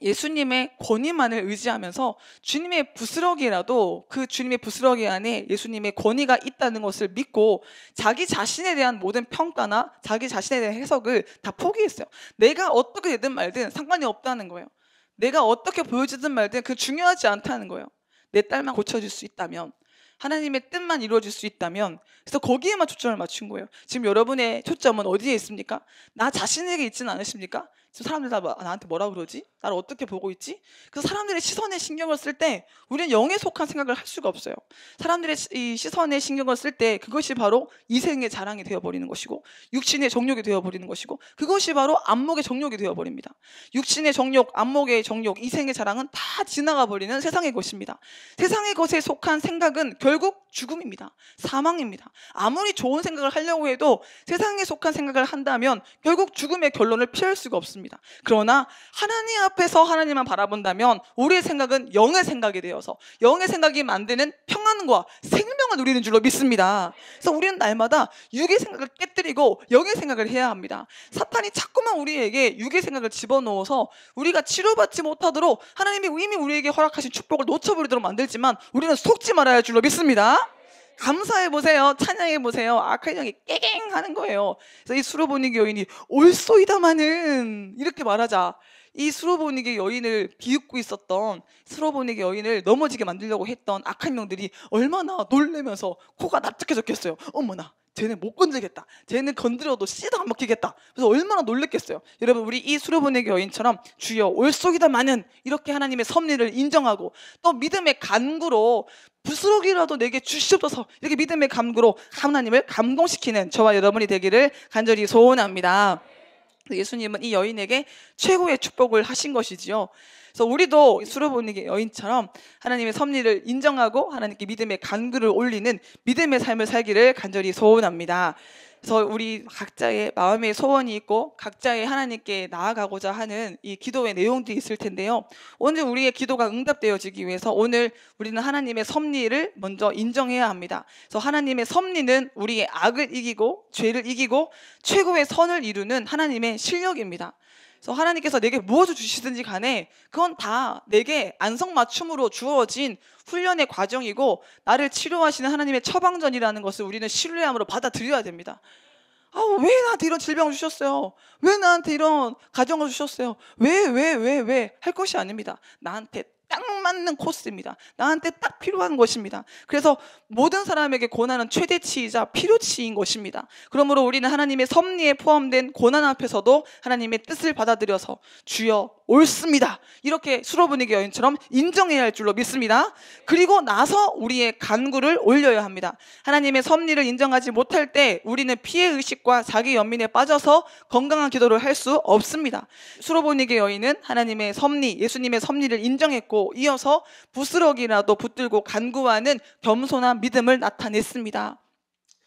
예수님의 권위만을 의지하면서 주님의 부스러기라도 그 주님의 부스러기 안에 예수님의 권위가 있다는 것을 믿고 자기 자신에 대한 모든 평가나 자기 자신에 대한 해석을 다 포기했어요. 내가 어떻게 되든 말든 상관이 없다는 거예요. 내가 어떻게 보여지든 말든 그 중요하지 않다는 거예요. 내 딸만 고쳐질 수 있다면, 하나님의 뜻만 이루어질 수 있다면, 그래서 거기에만 초점을 맞춘 거예요. 지금 여러분의 초점은 어디에 있습니까? 나 자신에게 있지는 않으십니까? 지금 사람들 다 나한테 뭐라 그러지? 나를 어떻게 보고 있지? 그래서 사람들의 시선에 신경을 쓸 때 우리는 영에 속한 생각을 할 수가 없어요. 사람들의 이 시선에 신경을 쓸 때 그것이 바로 이생의 자랑이 되어버리는 것이고 육신의 정욕이 되어버리는 것이고 그것이 바로 안목의 정욕이 되어버립니다. 육신의 정욕, 안목의 정욕, 이생의 자랑은 다 지나가버리는 세상의 것입니다. 세상의 것에 속한 생각은 결국 죽음입니다. 사망입니다. 아무리 좋은 생각을 하려고 해도 세상에 속한 생각을 한다면 결국 죽음의 결론을 피할 수가 없습니다. 그러나 하나님 앞에서 하나님만 바라본다면 우리의 생각은 영의 생각이 되어서 영의 생각이 만드는 평안과 생명을 누리는 줄로 믿습니다. 그래서 우리는 날마다 육의 생각을 깨뜨리고 영의 생각을 해야 합니다. 사탄이 자꾸만 우리에게 육의 생각을 집어넣어서 우리가 치료받지 못하도록 하나님이 이미 우리에게 허락하신 축복을 놓쳐버리도록 만들지만 우리는 속지 말아야 할 줄로 믿습니다. 감사해보세요. 찬양해보세요. 악한 영이 깨갱 하는 거예요. 그래서 이 수로보니게 여인이 올소이다마는 이렇게 말하자 이 수로보니게 여인을 비웃고 있었던, 수로보니게 여인을 넘어지게 만들려고 했던 악한 영들이 얼마나 놀래면서 코가 납작해졌겠어요. 어머나, 쟤는 못 건들겠다. 쟤는 건드려도 씨도 안 먹히겠다. 그래서 얼마나 놀랬겠어요. 여러분, 우리 이 수로보니게 여인처럼 주여 올소이다마는 이렇게 하나님의 섭리를 인정하고 또 믿음의 간구로 부스러기라도 내게 주시옵소서, 이렇게 믿음의 간구로 하나님을 감동시키는 저와 여러분이 되기를 간절히 소원합니다. 예수님은 이 여인에게 최고의 축복을 하신 것이지요. 그래서 우리도 수로보니게 여인처럼 하나님의 섭리를 인정하고 하나님께 믿음의 간구를 올리는 믿음의 삶을 살기를 간절히 소원합니다. 그래서 우리 각자의 마음의 소원이 있고 각자의 하나님께 나아가고자 하는 이 기도의 내용들이 있을 텐데요. 오늘 우리의 기도가 응답되어지기 위해서 오늘 우리는 하나님의 섭리를 먼저 인정해야 합니다. 그래서 하나님의 섭리는 우리의 악을 이기고 죄를 이기고 최고의 선을 이루는 하나님의 실력입니다. 그래서 하나님께서 내게 무엇을 주시든지 간에 그건 다 내게 안성맞춤으로 주어진 훈련의 과정이고 나를 치료하시는 하나님의 처방전이라는 것을 우리는 신뢰함으로 받아들여야 됩니다. 왜 나한테 이런 질병을 주셨어요? 왜 나한테 이런 가정을 주셨어요? 왜 할 것이 아닙니다. 나한테 딱 맞는 코스입니다. 나한테 딱 필요한 것입니다. 그래서 모든 사람에게 고난은 최대치이자 필요치인 것입니다. 그러므로 우리는 하나님의 섭리에 포함된 고난 앞에서도 하나님의 뜻을 받아들여서 주여 옳습니다, 이렇게 수로분위기 여인처럼 인정해야 할 줄로 믿습니다. 그리고 나서 우리의 간구를 올려야 합니다. 하나님의 섭리를 인정하지 못할 때 우리는 피해의식과 자기 연민에 빠져서 건강한 기도를 할 수 없습니다. 수로분위기 여인은 하나님의 섭리, 예수님의 섭리를 인정했고 이어서 부스러기라도 붙들고 간구하는 겸손한 믿음을 나타냈습니다.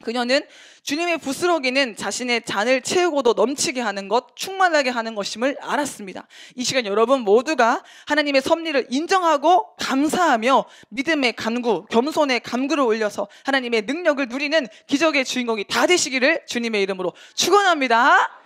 그녀는 주님의 부스러기는 자신의 잔을 채우고도 넘치게 하는 것, 충만하게 하는 것임을 알았습니다. 이 시간 여러분 모두가 하나님의 섭리를 인정하고 감사하며 믿음의 간구, 겸손의 간구를 올려서 하나님의 능력을 누리는 기적의 주인공이 다 되시기를 주님의 이름으로 축원합니다.